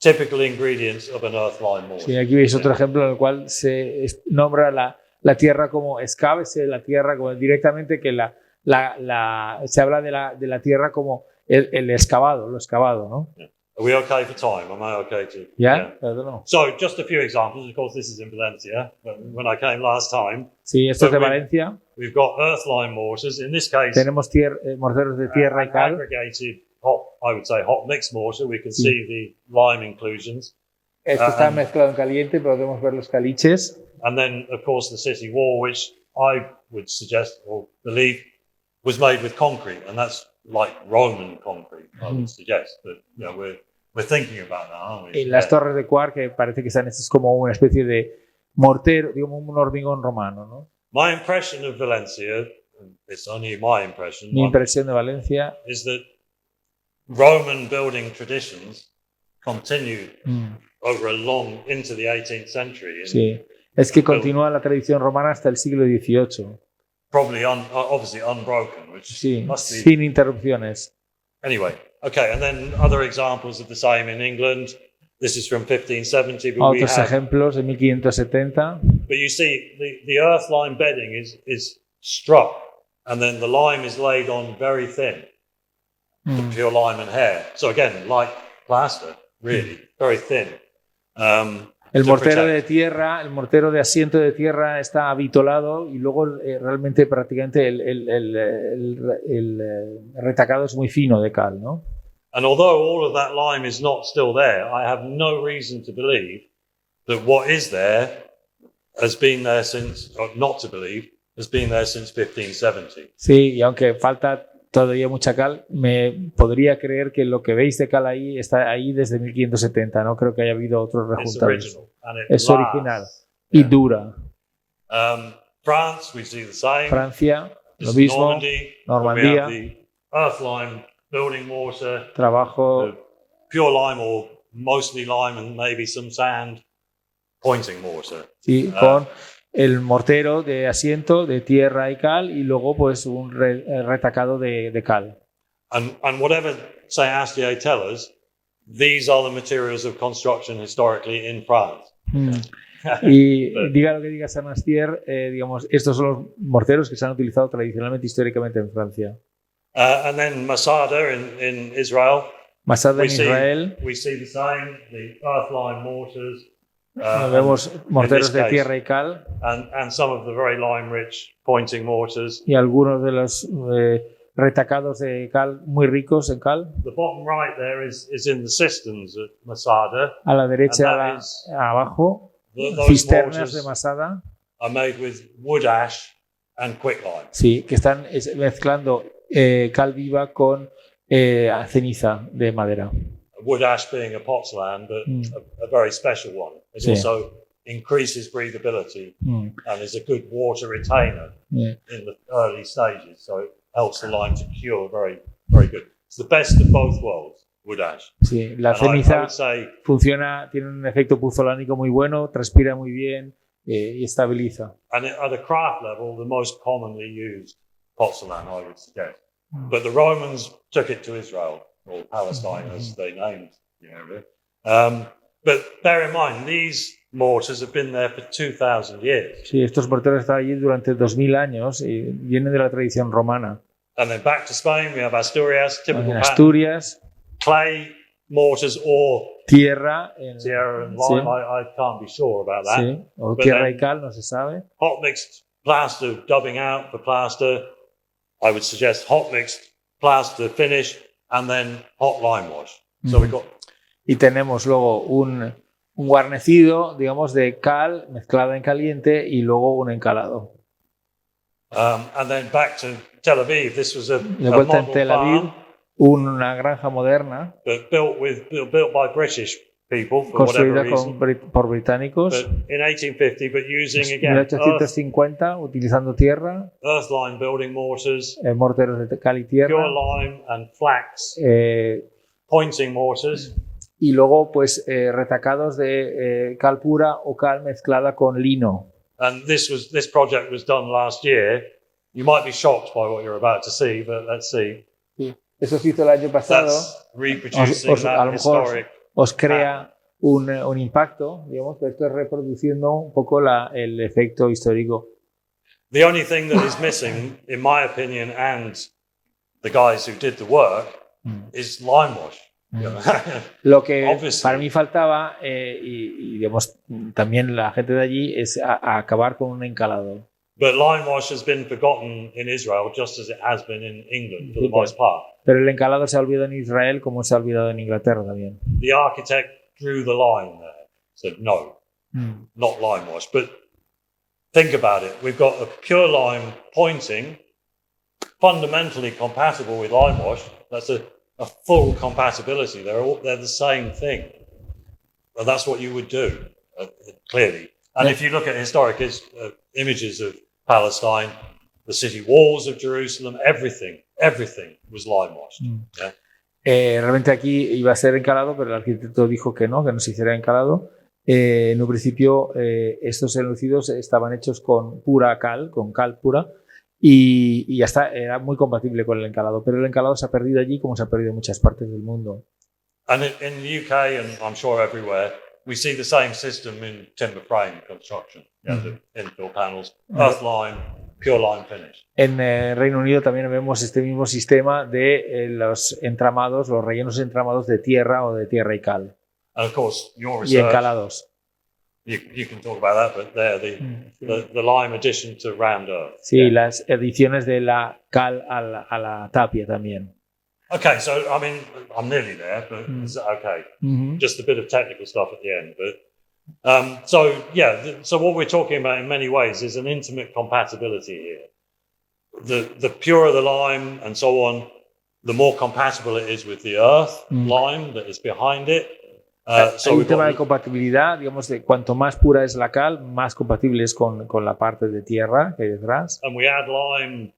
typical ingredients of an earth lime mortar. Sí, aquí veis otro ejemplo en el cual se nombra la tierra como escábese, la tierra como directamente, que se habla de la tierra como el excavado, lo excavado, ¿no? Yeah. Are we okay for time? Am I okay to? Yeah? I don't know. So just a few examples. Of course, this is in Valencia. When I came last time. Sí, esto es de Valencia. We've got earth lime mortars. In this case, tenemos morteros de tierra y cal. Aggregated hot mix mortar. We can see the lime inclusions. Esto está mezclado en caliente, pero podemos ver los caliches. And then, of course, the city wall, which I would suggest or believe was made with concrete, and that's like Roman concrete, I would suggest. But you know, we're thinking about that, aren't we? Y las torres de Quark, que parece que están hechas como una especie de mortero, digamos un hormigón romano, ¿no? My impression of Valencia, it's only my impression. Mi impresión de Valencia is that Roman building traditions continued over into the 18th century. Sí, es que continúa la tradición romana hasta el siglo XVIII. Probably obviously unbroken, which sí, must be... sin interrupciones. Anyway, okay, and then other examples of the same in England. This is from 1570. But Otros ejemplos de 1570. But you see, the earth lime bedding is struck, and then the lime is laid on very thin, the pure lime and hair. So again, like plaster, really, very thin. El mortero de tierra, el mortero de asiento de tierra está avitolado y luego realmente prácticamente el retacado es muy fino de cal, ¿no? And although all of that lime is not still there, I have no reason to believe that what is there has been there since, or not to believe, has been there since 1570. Sí, y aunque falta todavía mucha cal, me podría creer que lo que veis de cal ahí está ahí desde 1570. No creo que haya habido otros resultados. Es original y dura. France, we see the same. Francia, lo mismo. Normandía, earth lime building mortar, trabajo pure lime or mostly lime and maybe some sand pointing mortar. sí, con el mortero de asiento de tierra y cal y luego pues un retacado de cal. And whatever Saint Astier tell us, these are the materials of construction historically in France. Y diga lo que diga Saint Astier, digamos, estos son los morteros que se han utilizado tradicionalmente históricamente en Francia. And then Masada in Israel. Masada en Israel. We see the same, the earth lime mortars. Vemos morteros de tierra y cal. And some of the very lime-rich pointing mortars. Y algunos de los retacados de cal muy ricos en cal. The bottom right there is in the cisterns at Masada. A la derecha, abajo, cisternas de Masada. Are made with wood ash and quicklime. Sí, que están mezclando cal viva con ceniza de madera. Wood ash being a porcelain, but a very special one. It also increases breathability and is a good water retainer in the early stages. So it helps the lime to cure very, very good. It's the best of both worlds, wood ash. Sí, la ceniza funciona, tiene un efecto puzolánico muy bueno, transpira muy bien y estabiliza. And at a craft level, the most commonly used porcelain, I would suggest. But the Romans took it to Israel, or Palestine as they named the area. But bear in mind, these mortars have been there for 2,000 years. Sí, estos morteros están allí durante 2000 años y vienen de la tradición romana. And then back to Spain, we have Asturias, typical en Asturias, clay mortars or tierra and lime. Sí. I can't be sure about that. Sí, o tierra y cal, no se sabe. Hot mixed plaster, dubbing out for plaster. I would suggest hot mixed plaster finish and then hot lime wash. So we got. Y tenemos luego un guarnecido, digamos, de cal mezclada en caliente y luego un encalado. And then back to Tel Aviv. This was de vuelta en Tel Aviv, una granja moderna built by British people for construida whatever reason. Por británicos. But in 1850, but using again 1850, utilizando tierra, earth lime building mortars, morteros de cal y tierra, pure lime and flax, pointing mortars. Y luego pues retacados de cal pura o cal mezclada con lino. And this project was done last year. You might be shocked by what you're about to see, but let's see. Sí. Eso se hizo el año pasado. A lo mejor os crea un impacto, digamos, pero esto es reproduciendo un poco el efecto histórico. The only thing that is missing, in my opinion, and the guys who did the work, is lime wash. Lo que para mí faltaba, y digamos, también la gente de allí, es acabar con un encalado. But lime wash has been forgotten in Israel just as it has been in England for the most part. Pero el encalado se ha olvidado en Israel como se ha olvidado en Inglaterra también. The architect drew the line there, said no, not lime wash. But think about it. We've got a pure lime pointing, fundamentally compatible with lime wash. That's a full compatibility. They're the same thing. And that's what you would do, clearly. And if you look at historic images of Palestine, the city walls of Jerusalem, everything was lime washed. Yeah? Realmente aquí iba a ser encalado, pero el arquitecto dijo que no se hiciera encalado. En un principio estos enlucidos estaban hechos con pura cal, con cal pura, y ya está, era muy compatible con el encalado, pero el encalado se ha perdido allí como se ha perdido en muchas partes del mundo. And in the UK, and I'm sure everywhere, we see the same system in timber frame construction. The infill panels, earth lime, pure lime finish. En Reino Unido también vemos este mismo sistema de los entramados, los rellenos entramados de tierra o de tierra y cal. And of course, your research, y encalados. You can talk about that, but they're the lime addition to round earth. Sí, las ediciones de la cal a la tapia también. Okay, so I mean, I'm nearly there, but is that okay? Just a bit of technical stuff at the end, but so what we're talking about in many ways is an intimate compatibility here. The purer the lime and so on, the more compatible it is with the earth lime that is behind it. Hay un tema de compatibilidad, digamos, de cuanto más pura es la cal, más compatible es con la parte de tierra que hay detrás. And we add lime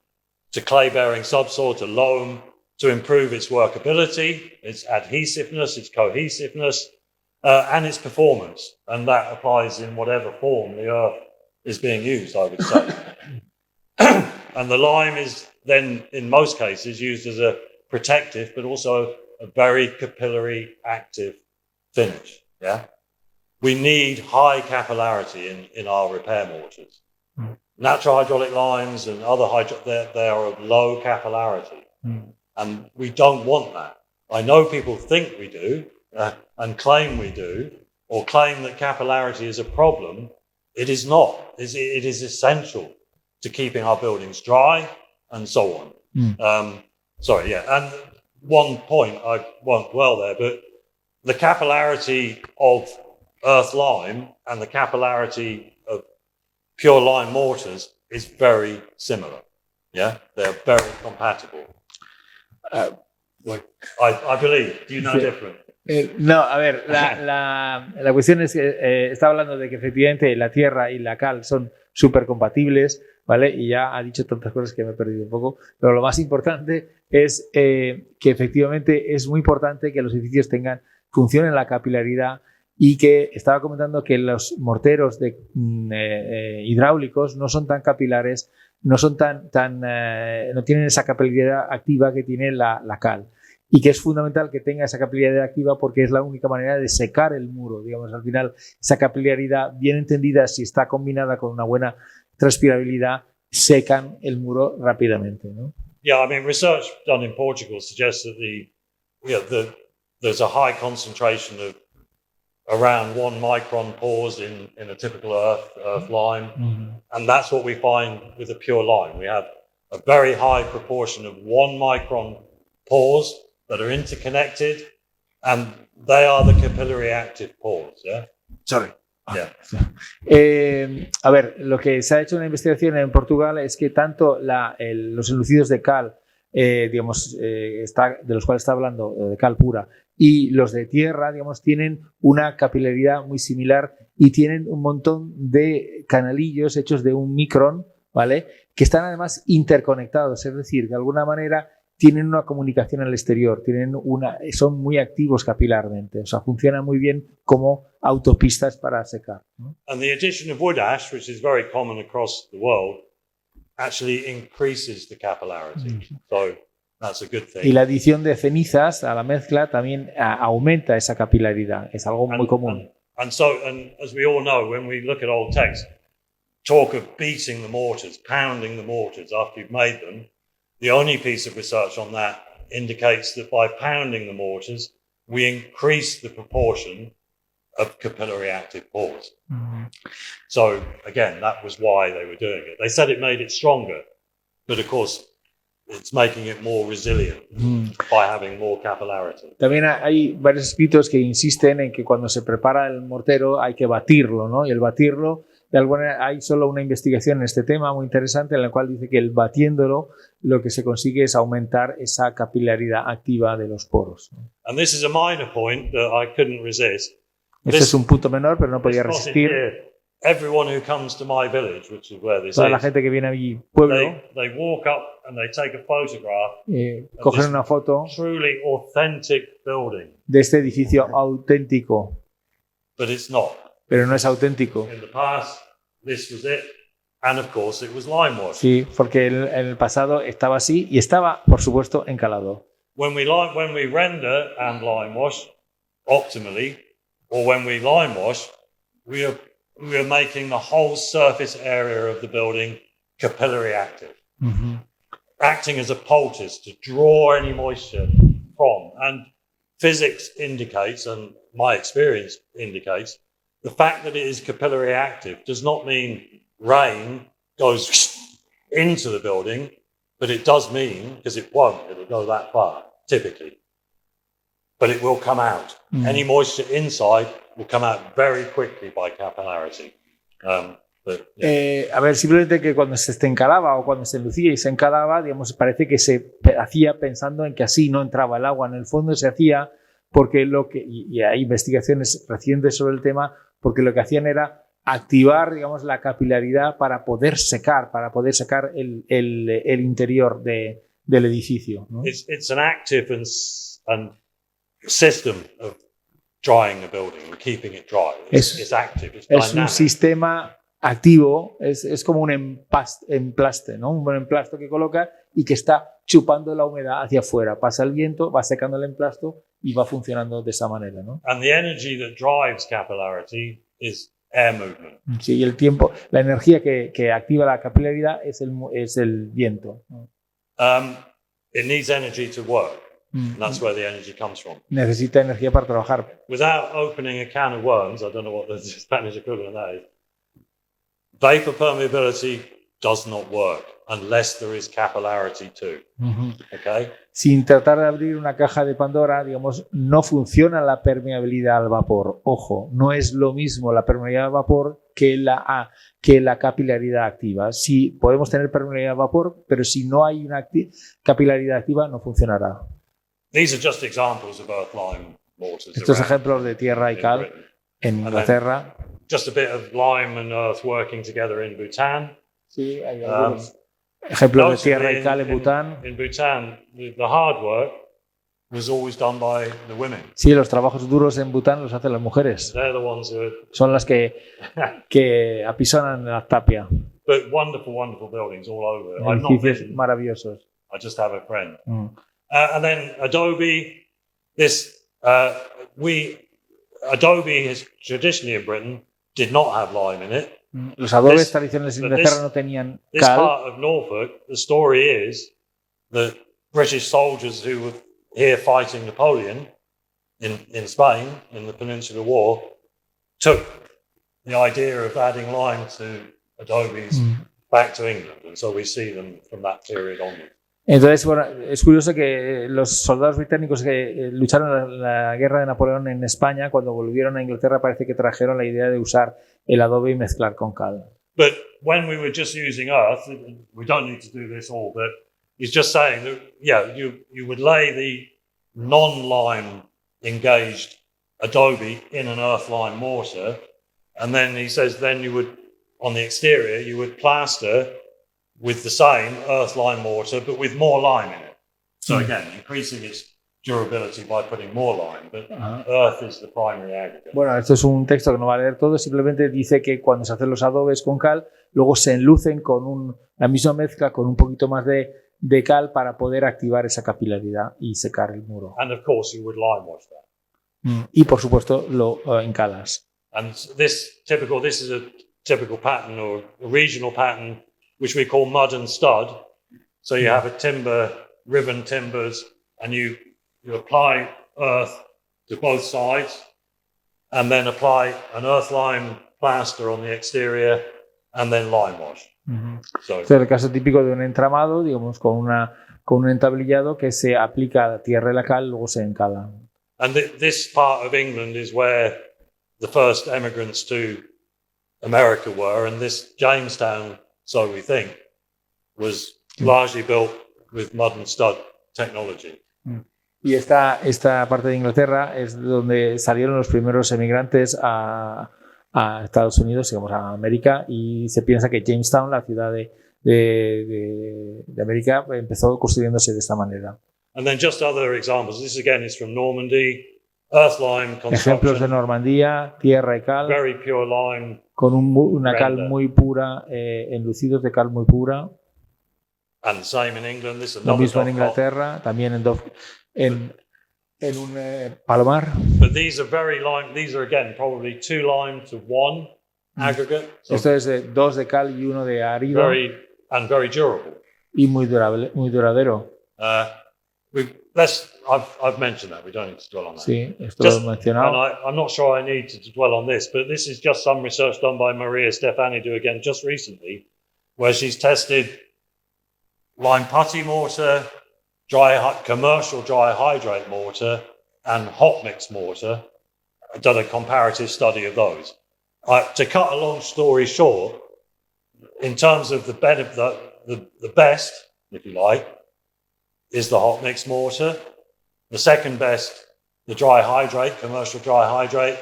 to clay-bearing subsoil, to loam, to improve its workability, its adhesiveness, its cohesiveness, and its performance. And that applies in whatever form the earth is being used, I would say. And the lime is then, in most cases, used as a protective, but also a very capillary active finish. Yeah, we need high capillarity in our repair mortars. Natural hydraulic limes and other they are of low capillarity, and we don't want that. I know people think we do and claim we do, or claim that capillarity is a problem. It is not. It is essential to keeping our buildings dry and so on. And one point, I won't dwell there, but the capillarity of earth lime and the capillarity of pure lime mortars is very similar. Yeah, they're very compatible. I believe. Do you know different? No, a ver, la cuestión es que está hablando de que efectivamente la tierra y la cal son súper compatibles, ¿vale? Y ya ha dicho tantas cosas que me he perdido un poco, pero lo más importante es que efectivamente es muy importante que los edificios funcionen la capilaridad, y que estaba comentando que los morteros hidráulicos no son tan capilares, no tienen esa capilaridad activa que tiene la cal. Y que es fundamental que tenga esa capilaridad activa porque es la única manera de secar el muro. Digamos, al final, esa capilaridad bien entendida, si está combinada con una buena transpirabilidad, secan el muro rápidamente, ¿no? Yeah, I mean, research done in Portugal suggests that there's a high concentration of around 1 micron pores in a typical earth lime, and that's what we find with a pure lime. We have a very high proportion of 1 micron pores that are interconnected, and they are the capillary active pores. Yeah. Sorry. Yeah. A ver, lo que se ha hecho una investigación en Portugal es que tanto los enlucidos de cal, digamos, de los cuales está hablando, de cal pura, y los de tierra, digamos, tienen una capilaridad muy similar y tienen un montón de canalillos hechos de 1 micrón, ¿vale? Que están además interconectados, es decir, de alguna manera tienen una comunicación al exterior, son muy activos capilarmente, o sea, funcionan muy bien como autopistas para secar, ¿no? And the addition of wood ash, which is very common across the world, actually increases the capillarity. So that's a good thing. Y la adición de cenizas a la mezcla también aumenta esa capilaridad, es algo muy común. And as we all know, when we look at old texts, talk of beating the mortars, pounding the mortars after you've made them. The only piece of research on that indicates that by pounding the mortars, we increase the proportion of capillary active pores. So again, that was why they were doing it. They said it made it stronger, but of course, it's making it more resilient by having more capillarity. También hay varios escritos que insisten en que cuando se prepara el mortero hay que batirlo, ¿no? Y el batirlo, de alguna manera, hay solo una investigación en este tema muy interesante en la cual dice que el batiéndolo lo que se consigue es aumentar esa capilaridad activa de los poros, ¿no? And this is a minor point that I couldn't resist. Este es un punto menor, pero no podía resistir. Everyone who comes to my village, which is where this Toda la gente que viene a mi pueblo, they walk up and they take a photograph. Cogen una foto truly authentic building. De este edificio auténtico. But it's not. Pero no es auténtico. In the past, this was it, and of course it was lime wash. Sí, porque en el pasado estaba así y estaba, por supuesto, encalado. When we render and lime wash optimally, or when we lime wash, we are making the whole surface area of the building capillary active, acting as a poultice to draw any moisture from. And physics indicates, and my experience indicates, the fact that it is capillary active does not mean rain goes into the building, but it does mean, because it'll go that far, typically, but it will come out. Any moisture inside will come out very quickly by capillarity. A ver, simplemente que cuando se encalaba o cuando se enlucía y se encalaba, digamos, parece que se hacía pensando en que así no entraba el agua. En el fondo se hacía porque y hay investigaciones recientes sobre el tema, porque lo que hacían era activar, digamos, la capilaridad para poder secar el interior de del edificio, ¿no? It's an active and system of drying a building and keeping it dry. It's active, it's Es dynamic. un sistema activo, es como un emplaste, ¿no? Un buen emplasto que coloca y que está chupando la humedad hacia afuera. Pasa el viento, va secando el emplasto y va funcionando de esa manera, ¿no? And the energy that drives capillarity is air movement. Sí, y el tiempo, la energía que activa la capilaridad es el viento, ¿no? It needs energy to work. And that's where the energy comes from. Necesita energía para trabajar. Without opening a can of worms, I don't know what the Spanish equivalent of that is, vapor permeability does not work unless there is capillarity too. Okay? Sin tratar de abrir una caja de Pandora, digamos, no funciona la permeabilidad al vapor. Ojo, no es lo mismo la permeabilidad al vapor que la capilaridad activa. Sí, podemos tener permeabilidad al vapor, pero si no hay una capilaridad activa, no funcionará. These are just examples of earth lime mortars. Estos ejemplos de tierra y cal en Inglaterra. Just a bit of lime and earth working together in Bhutan. Sí, hay algunos ejemplos de tierra y cal en Bután. In Bhutan, the hard work was always done by the women. Sí, los trabajos duros en Bután los hacen las mujeres. They're the ones who son las que apisonan la tapia. But wonderful, wonderful buildings all over. I've not Edificios been. maravillosos. I just have a friend. And then Adobe. Adobe has traditionally in Britain did not have lime in it. Los adobes tradicionales en Inglaterra no tenían this cal. part of Norfolk, the story is that British soldiers who were here fighting Napoleon in Spain in the Peninsular War took the idea of adding lime to adobes back to England, and so we see them from that period onward. Entonces, bueno, es curioso que los soldados británicos que lucharon en la guerra de Napoleón en España, cuando volvieron a Inglaterra, parece que trajeron la idea de usar el adobe y mezclar con cal. But when we were just using earth, we don't need to do this all, but he's just saying that, yeah, you would lay the non-lime engaged adobe in an earth lime mortar, and then he says then you would, on the exterior, you would plaster with the same earth lime mortar, but with more lime in it. So again, increasing its durability by putting more lime, but earth is the primary aggregate. Bueno, esto es un texto que no va a leer todo, simplemente dice que cuando se hacen los adobes con cal, luego se enlucen con la misma mezcla, con un poquito más de cal para poder activar esa capilaridad y secar el muro. And of course you would lime wash that. Y por supuesto lo encalas. And this is a typical pattern or a regional pattern which we call mud and stud. So you have a timber, ribbon timbers, and you apply earth to both sides, and then apply an earth lime plaster on the exterior, and then lime wash. So, este es el caso típico de un entramado, digamos, con un entablillado que se aplica a tierra y la cal, luego se encala. And this part of England is where the first emigrants to America were, and this Jamestown, so we think, was largely built with mud and stud technology. Y esta parte de Inglaterra es donde salieron los primeros emigrantes a Estados Unidos, digamos, a América, y se piensa que Jamestown, la ciudad de América, empezó construyéndose de esta manera. And then just other examples. This again is from Normandy, earth lime construction. Ejemplos de Normandía, tierra y cal. Very pure lime. Con una cal muy pura, enlucidos de cal muy pura. And the same in England. This is lo mismo en Inglaterra, también en un palomar. But these are very lime. These are again probably 2 lime to 1 aggregate. So esto es 2 de cal y 1 de árido. Very durable. Y muy duradero. I've mentioned that. We don't need to dwell on that. Sí, esto lo he mencionado. And I'm not sure I need to dwell on this, but this is just some research done by Maria Stefanidou again just recently, where she's tested lime putty mortar, commercial dry hydrate mortar, and hot mix mortar. I've done a comparative study of those. To cut a long story short, in terms of the best, if you like, is the hot mix mortar. The second best, the dry hydrate, commercial dry hydrate,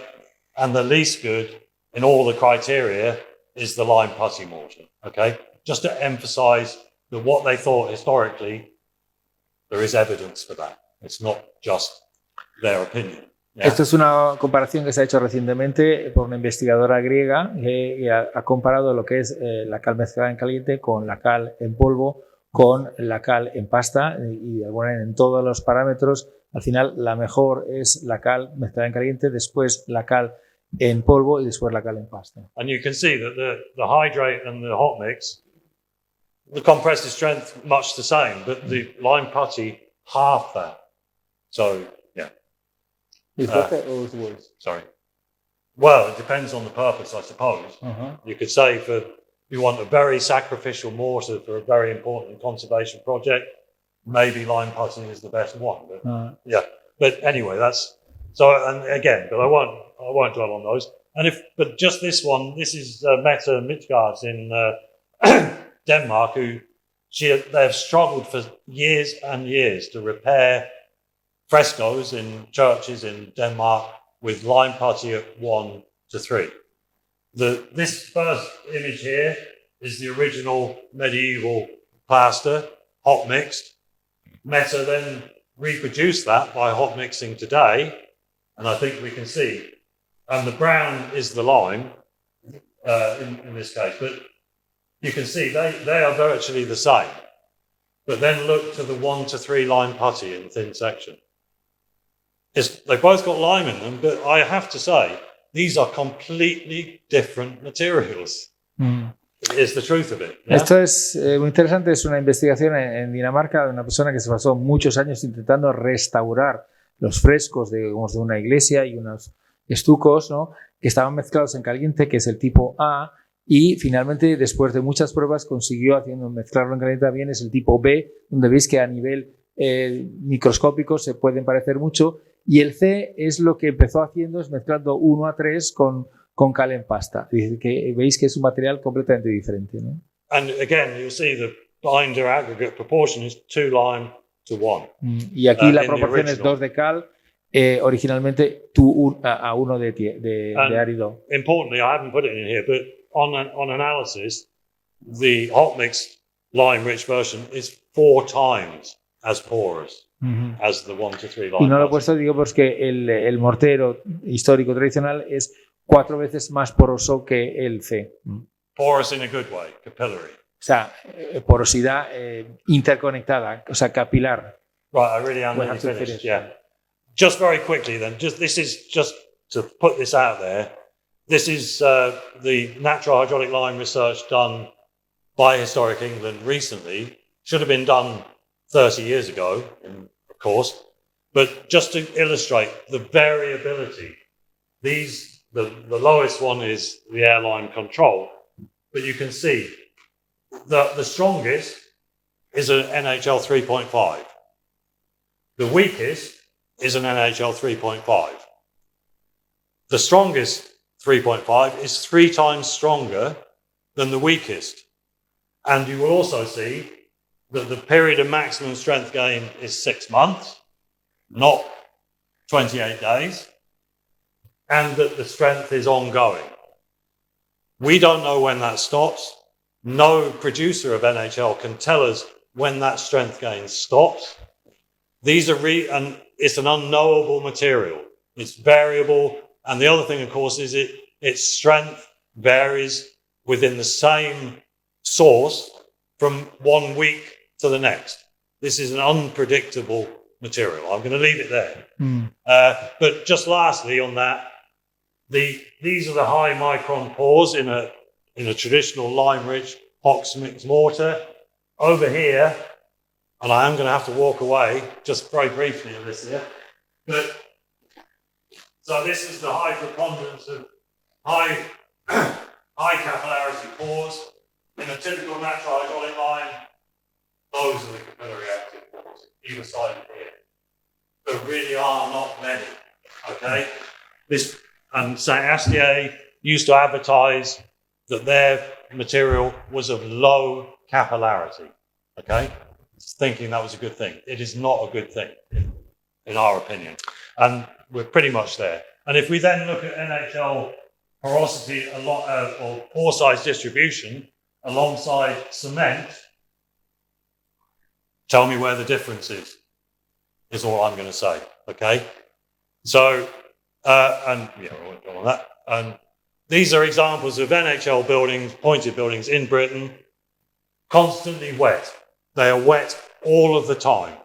and the least good in all the criteria is the lime putty mortar. Okay, just to emphasize that what they thought historically there is evidence for that. It's not just their opinion. Yeah? Esto es una comparación que se ha hecho recientemente por una investigadora griega que ha comparado lo que es la cal mezclada en caliente con la cal en polvo, con la cal en pasta y de alguna manera en todos los parámetros. Al final la mejor es la cal mezclada en caliente, después la cal en polvo y después la cal en pasta. And you can see that the hydrate and the hot mix, the compressive strength much the same, but the lime putty half that. So yeah. ¿Es better or is worse? Sorry. Well, it depends on the purpose, I suppose. Uh-huh. You could say for you want a very sacrificial mortar for a very important conservation project, maybe lime putty is the best one. But yeah. But anyway, that's so. And again, but I won't dwell on those. And but just this one, this is Mette Midtgaard in Denmark, they have struggled for years and years to repair frescoes in churches in Denmark with lime putty at 1 to 3. This first image here is the original medieval plaster, hot mixed. Meta then reproduced that by hot mixing today, and I think we can see. And the brown is the lime in this case, but you can see they are virtually the same. But then look to the 1 to 3 lime putty in thin section. They've both got lime in them, but I have to say, these are completely different materials. Is the truth of it. Yeah? Esto es muy interesante, es una investigación en Dinamarca de una persona que se pasó muchos años intentando restaurar los frescos de una iglesia y unos estucos, ¿no?, que estaban mezclados en caliente, que es el tipo A, y finalmente, después de muchas pruebas, consiguió mezclarlo en caliente bien, es el tipo B, donde veis que a nivel microscópico se pueden parecer mucho, y el C es lo que empezó haciendo, es mezclando 1 a 3 con cal en pasta. Que veis que es un material completamente diferente, ¿no? And again, you'll see the binder aggregate proportion is 2 lime to 1. Y aquí la proporción es 2 de cal, originalmente a 1 de árido. Importantly, I haven't put it in here, but on analysis, the hot mix lime-rich version is 4 times as porous as the 1 to 3 lime. Y no lo he puesto, digo, porque el mortero histórico tradicional es 4 veces más poroso que el C. Porous in a good way, capillary. O sea, porosidad interconectada, o sea, capilar. Right, I really am nearly finished. Yeah. Just very quickly then, this is just to put this out there. This is the natural hydraulic lime research done by Historic England recently. Should have been done 30 years ago, of course. But just to illustrate the variability, the lowest one is the airline control. But you can see the strongest is an NHL 3.5. The weakest is an NHL 3.5. The strongest 3.5 is 3 times stronger than the weakest. And you will also see that the period of maximum strength gain is 6 months, not 28 days, and that the strength is ongoing. We don't know when that stops. No producer of NHL can tell us when that strength gain stops. These are and it's an unknowable material. It's variable. And the other thing, of course, is its strength varies within the same source from 1 week to the next. This is an unpredictable material. I'm going to leave it there. But just lastly on that, these are the high micron pores in a traditional lime-rich Hox mix mortar. Over here, and I am going to have to walk away just very briefly of this here. But so this is the high preponderance of high capillarity pores in a typical natural hydraulic lime. Those are the capillary active pores either side of here. There really are not many. Okay, and Saint Astier used to advertise that their material was of low capillarity. Okay, thinking that was a good thing. It is not a good thing, in our opinion, and we're pretty much there. And if we then look at NHL porosity or pore size distribution alongside cement, Tell me where the difference is all I'm going to say, okay? So, and yeah, I won't go on that. And these are examples of NHL buildings, pointed buildings in Britain, constantly wet. They are wet all of the time.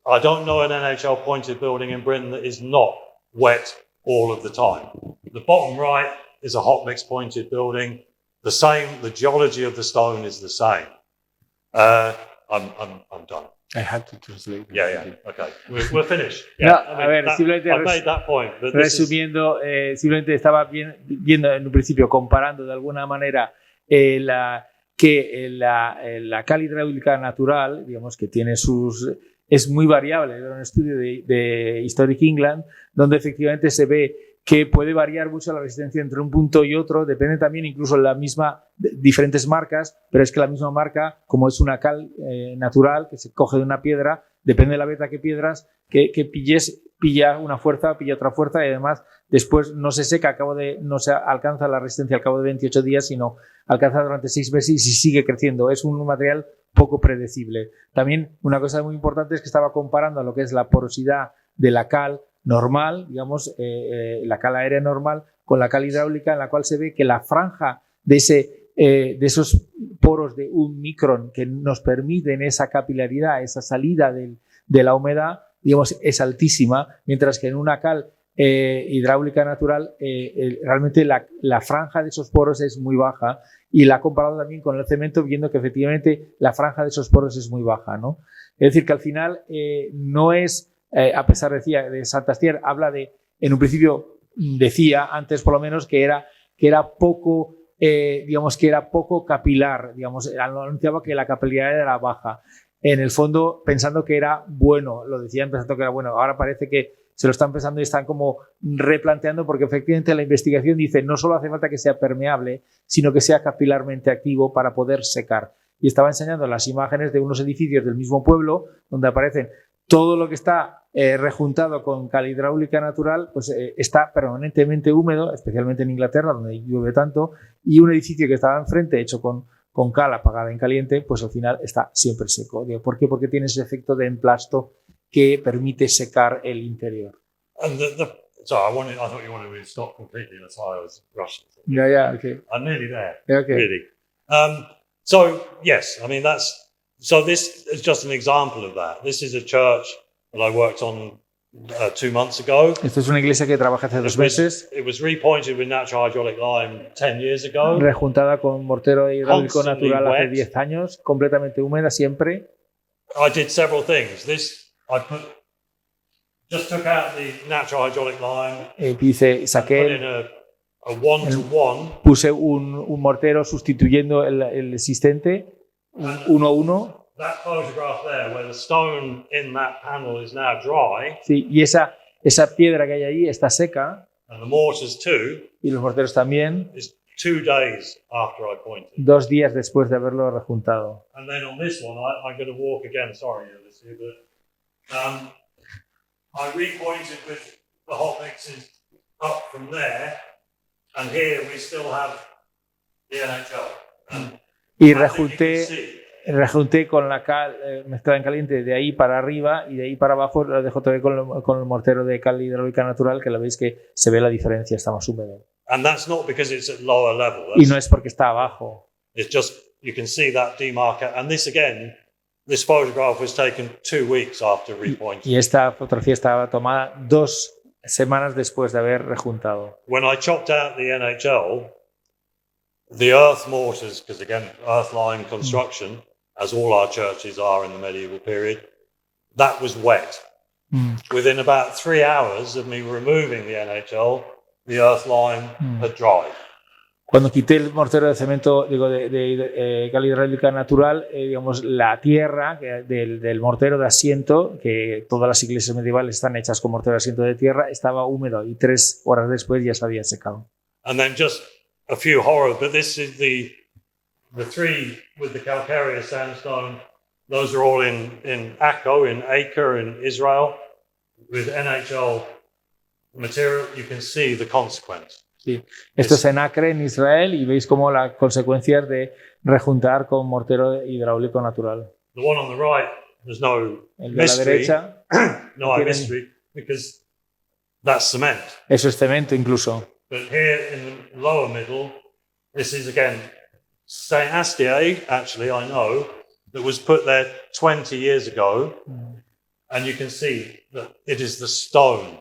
I don't know an NHL pointed building in Britain that is not wet all of the time. The bottom right is a hot mix pointed building. The geology of the stone is the same. I'm done. I had to translate. Yeah. Okay, we're finished. Yeah, no, a ver, simplemente I've made that point. But resumiendo, simplemente estaba viendo en un principio, comparando de alguna manera la cal hidráulica natural, digamos que tiene es muy variable. Era un estudio de Historic England donde efectivamente se ve que puede variar mucho la resistencia entre un punto y otro, depende también incluso diferentes marcas, pero es que la misma marca, como es una cal natural que se coge de una piedra, depende de la beta que pilles, pilla una fuerza, pilla otra fuerza y además después no se seca, no se alcanza la resistencia al cabo de 28 días, sino alcanza durante 6 meses y sigue creciendo. Es un material poco predecible. También una cosa muy importante es que estaba comparando lo que es la porosidad de la cal normal, digamos, la cal aérea normal con la cal hidráulica, en la cual se ve que la franja de esos poros de 1 micrón que nos permiten esa capilaridad, esa salida de la humedad, digamos, es altísima, mientras que en una cal hidráulica natural realmente la franja de esos poros es muy baja, y la ha comparado también con el cemento, viendo que efectivamente la franja de esos poros es muy baja, ¿no? Es decir, que al final no es, a pesar de Santastier, habla en un principio decía, antes por lo menos, que era poco, digamos, que era poco capilar, digamos, anunciaba que la capilaridad era baja. En el fondo, pensando que era bueno, lo decían pensando que era bueno, ahora parece que se lo están pensando y están como replanteando, porque efectivamente la investigación dice no solo hace falta que sea permeable, sino que sea capilarmente activo para poder secar. Y estaba enseñando las imágenes de unos edificios del mismo pueblo donde aparecen todo lo que está rejuntado con cal hidráulica natural, pues está permanentemente húmedo, especialmente en Inglaterra, donde llueve tanto, y un edificio que estaba enfrente, hecho con cal apagada en caliente, pues al final está siempre seco. ¿Por qué? Porque tiene ese efecto de emplasto que permite secar el interior. Sorry, I thought you wanted me to stop completely. That's why I was rushing. Yeah, okay. I'm nearly there. Yeah, okay. Really. So yes, I mean this is just an example of that. This is a church that I worked on 2 months ago. Esta es una iglesia que trabajé hace 2 meses. It was repointed with natural hydraulic lime 10 years ago. Rejuntada con mortero hidráulico natural hace 10 años, completamente húmeda siempre. I did several things. Just took out the natural hydraulic lime. Saqué a one-to-one. Puse un mortero sustituyendo el existente, 1-1. That photograph there, where the stone in that panel is now dry. Sí, y esa piedra que hay ahí está seca. And the mortars too. Y los morteros también. Is 2 days after I pointed. 2 días después de haberlo rejuntado. And then on this one, I'm going to walk again. Sorry, Ulysses, but I repointed with the hot mixes up from there, and here we still have the NHL. Y rejunté con la cal mezclada en caliente de ahí para arriba, y de ahí para abajo lo dejo todavía con el mortero de cal hidráulica natural, que lo veis que se ve la diferencia, está más húmedo. And that's not because it's at lower level. Y no es porque está abajo. It's just you can see that demarcation. And this photograph was taken 2 weeks after repointing. Y esta fotografía estaba tomada 2 semanas después de haber rejuntado. When I chopped out the NHL, the earth mortars, because again, earth lime construction, as all our churches are in the medieval period, that was wet. Within about 3 hours of me removing the NHL, the earth lime had dried. Cuando quité el mortero de cemento, de cal hidráulica natural, digamos, la tierra del mortero de asiento, que todas las iglesias medievales están hechas con mortero de asiento de tierra, estaba húmedo y 3 horas después ya se había secado. And then just a few horrors, but this is the 3 with the calcareous sandstone. Those are all in Akko, in Acre, in Israel, with NHL material. You can see the consequence. Sí. Esto es en Acre, en Israel, y veis como las consecuencias de rejuntar con mortero hidráulico natural. the one on the right, there's no El de la mystery. derecha, No mystery, because that's cement. eso es cemento incluso. But here in the lower middle, this is again Saint Astier, actually, I know, that was put there 20 years ago. And you can see that it is the stone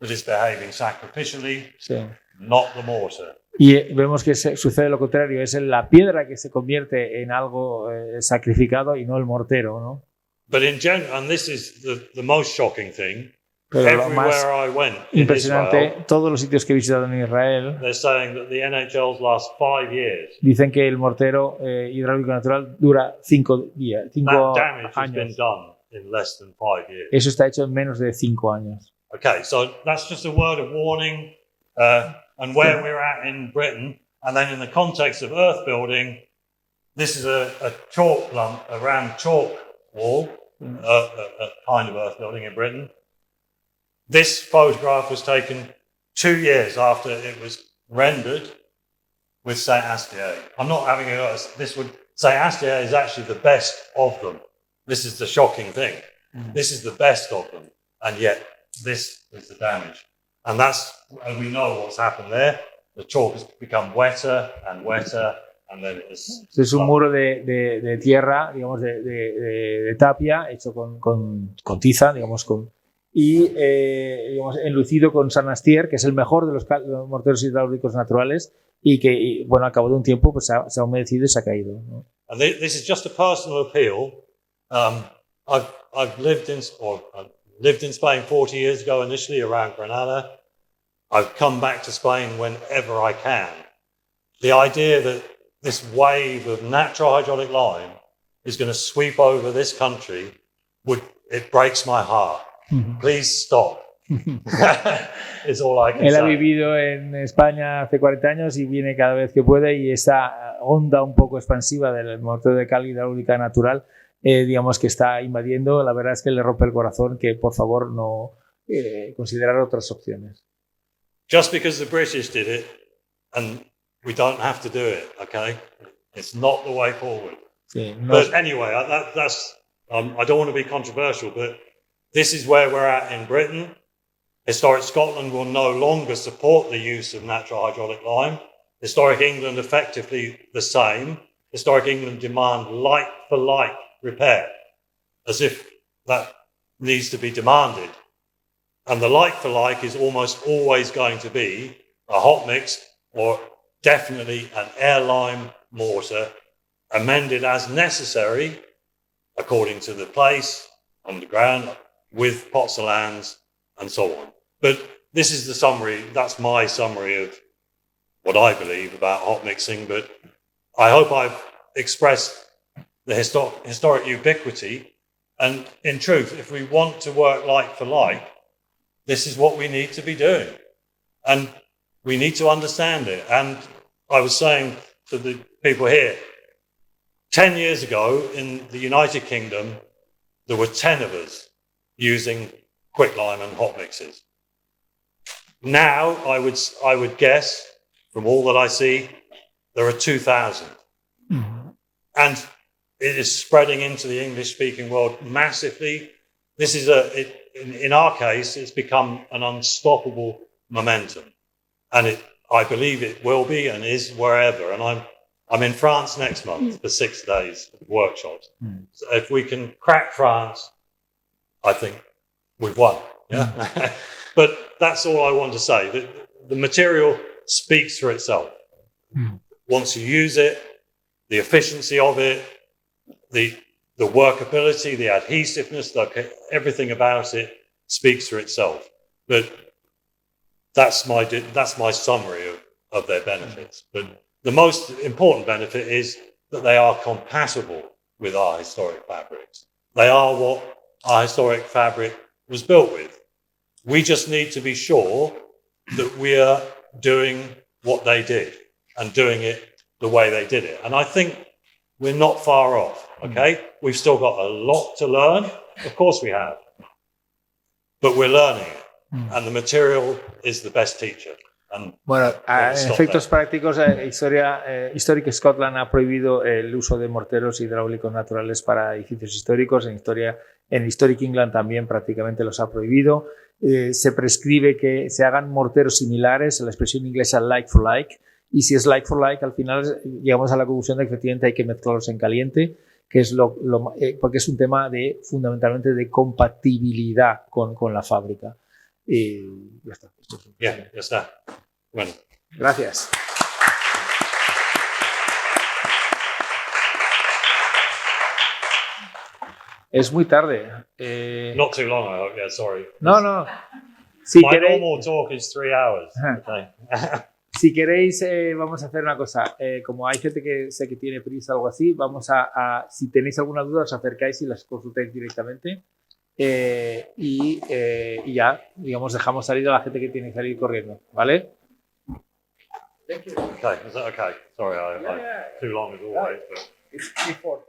that is behaving sacrificially, Sí. not the mortar. Y vemos que sucede lo contrario, es la piedra que se convierte en algo sacrificado y no el mortero, ¿no? But in general, and this is the most shocking thing, Pero lo más everywhere I went in impresionante, Israel, todos los sitios que he visitado en Israel, they're saying that the NHL's last 5 years, dicen que el mortero hidráulico natural dura 5 días, 5 that damage has been años. done in less than 5 years. Eso está hecho en menos de 5 años. Okay, so that's just a word of warning, and where we're at in Britain, and then in the context of earth building, this is a chalk lump, a round chalk wall, a kind of earth building in Britain. This photograph was taken 2 years after it was rendered with Saint Astier. I'm not having a Saint Astier is actually the best of them. This is the shocking thing. This is the best of them, and yet this is the damage. And we know what's happened there. The chalk has become wetter and wetter, and then it's... Es un muro de tierra, digamos, de tapia, hecho con tiza, digamos, y digamos, enlucido con Saint Astier, que es el mejor de los morteros hidráulicos naturales, y que, bueno, al cabo de un tiempo pues, se ha humedecido y se ha caído, ¿no? And this is just a personal appeal. I've lived in Spain 40 years ago, initially around Granada. I've come back to Spain whenever I can. The idea that this wave of natural hydraulic lime is going to sweep over this country, it breaks my heart. Please stop. Is all I can Él say. ha vivido en España hace 40 años y viene cada vez que puede, y esa onda un poco expansiva del mortero de cal hidráulica natural, digamos que está invadiendo. La verdad es que le rompe el corazón, que por favor no considerar otras opciones. Just because the British did it, and we don't have to do it, okay? It's not the way forward. Sí, no. But anyway, I don't want to be controversial, but this is where we're at in Britain. Historic Scotland will no longer support the use of natural hydraulic lime. Historic England effectively the same. Historic England demand like for like repair, as if that needs to be demanded. And the like for like is almost always going to be a hot mix or definitely an air lime mortar, amended as necessary according to the place, underground, with pots of lands and so on. But this is the summary, that's my summary of what I believe about hot mixing, but I hope I've expressed the historic ubiquity. And in truth, if we want to work like for like, this is what we need to be doing. And we need to understand it. And I was saying to the people here, 10 years ago in the United Kingdom, there were 10 of us using quicklime and hot mixes. Now, I would guess, from all that I see, there are 2,000. And it is spreading into the English-speaking world massively. This is in our case, it's become an unstoppable momentum. And I believe it will be and is wherever. And I'm in France next month for 6 days of workshops. So if we can crack France, I think we've won. Yeah. But that's all I want to say. The material speaks for itself. Once you use it, the efficiency of it, the workability, the adhesiveness, everything about it speaks for itself. But that's my summary of their benefits. But the most important benefit is that they are compatible with our historic fabrics. They are what our historic fabric was built with. We just need to be sure that we are doing what they did and doing it the way they did it. And I think we're not far off, okay? We've still got a lot to learn. Of course we have. But we're learning it. And the material is the best teacher. Bueno, Well, en stop efectos there. prácticos, Historic Scotland ha prohibido el uso de morteros hidráulicos naturales para edificios históricos. En Historic England también prácticamente los ha prohibido. Se prescribe que se hagan morteros similares, la expresión inglesa like for like, y si es like for like, al final llegamos a la conclusión de que efectivamente hay que mezclarlos en caliente, que es porque es un tema fundamentalmente de compatibilidad con la fábrica. Y ya está. Ya está. Bueno. Gracias. Es muy tarde. Not too long, I hope. Yeah, sorry. No. Si My queréis, normal talk is 3 hours. Okay. si queréis, vamos a hacer una cosa. Como hay gente que sé que tiene prisa o algo así, vamos si tenéis alguna duda, os acercáis y las consultáis directamente. Y ya, digamos, dejamos salir a la gente que tiene que salir corriendo, ¿vale? Okay, is that okay? Sorry, I too long as always. But... It's before.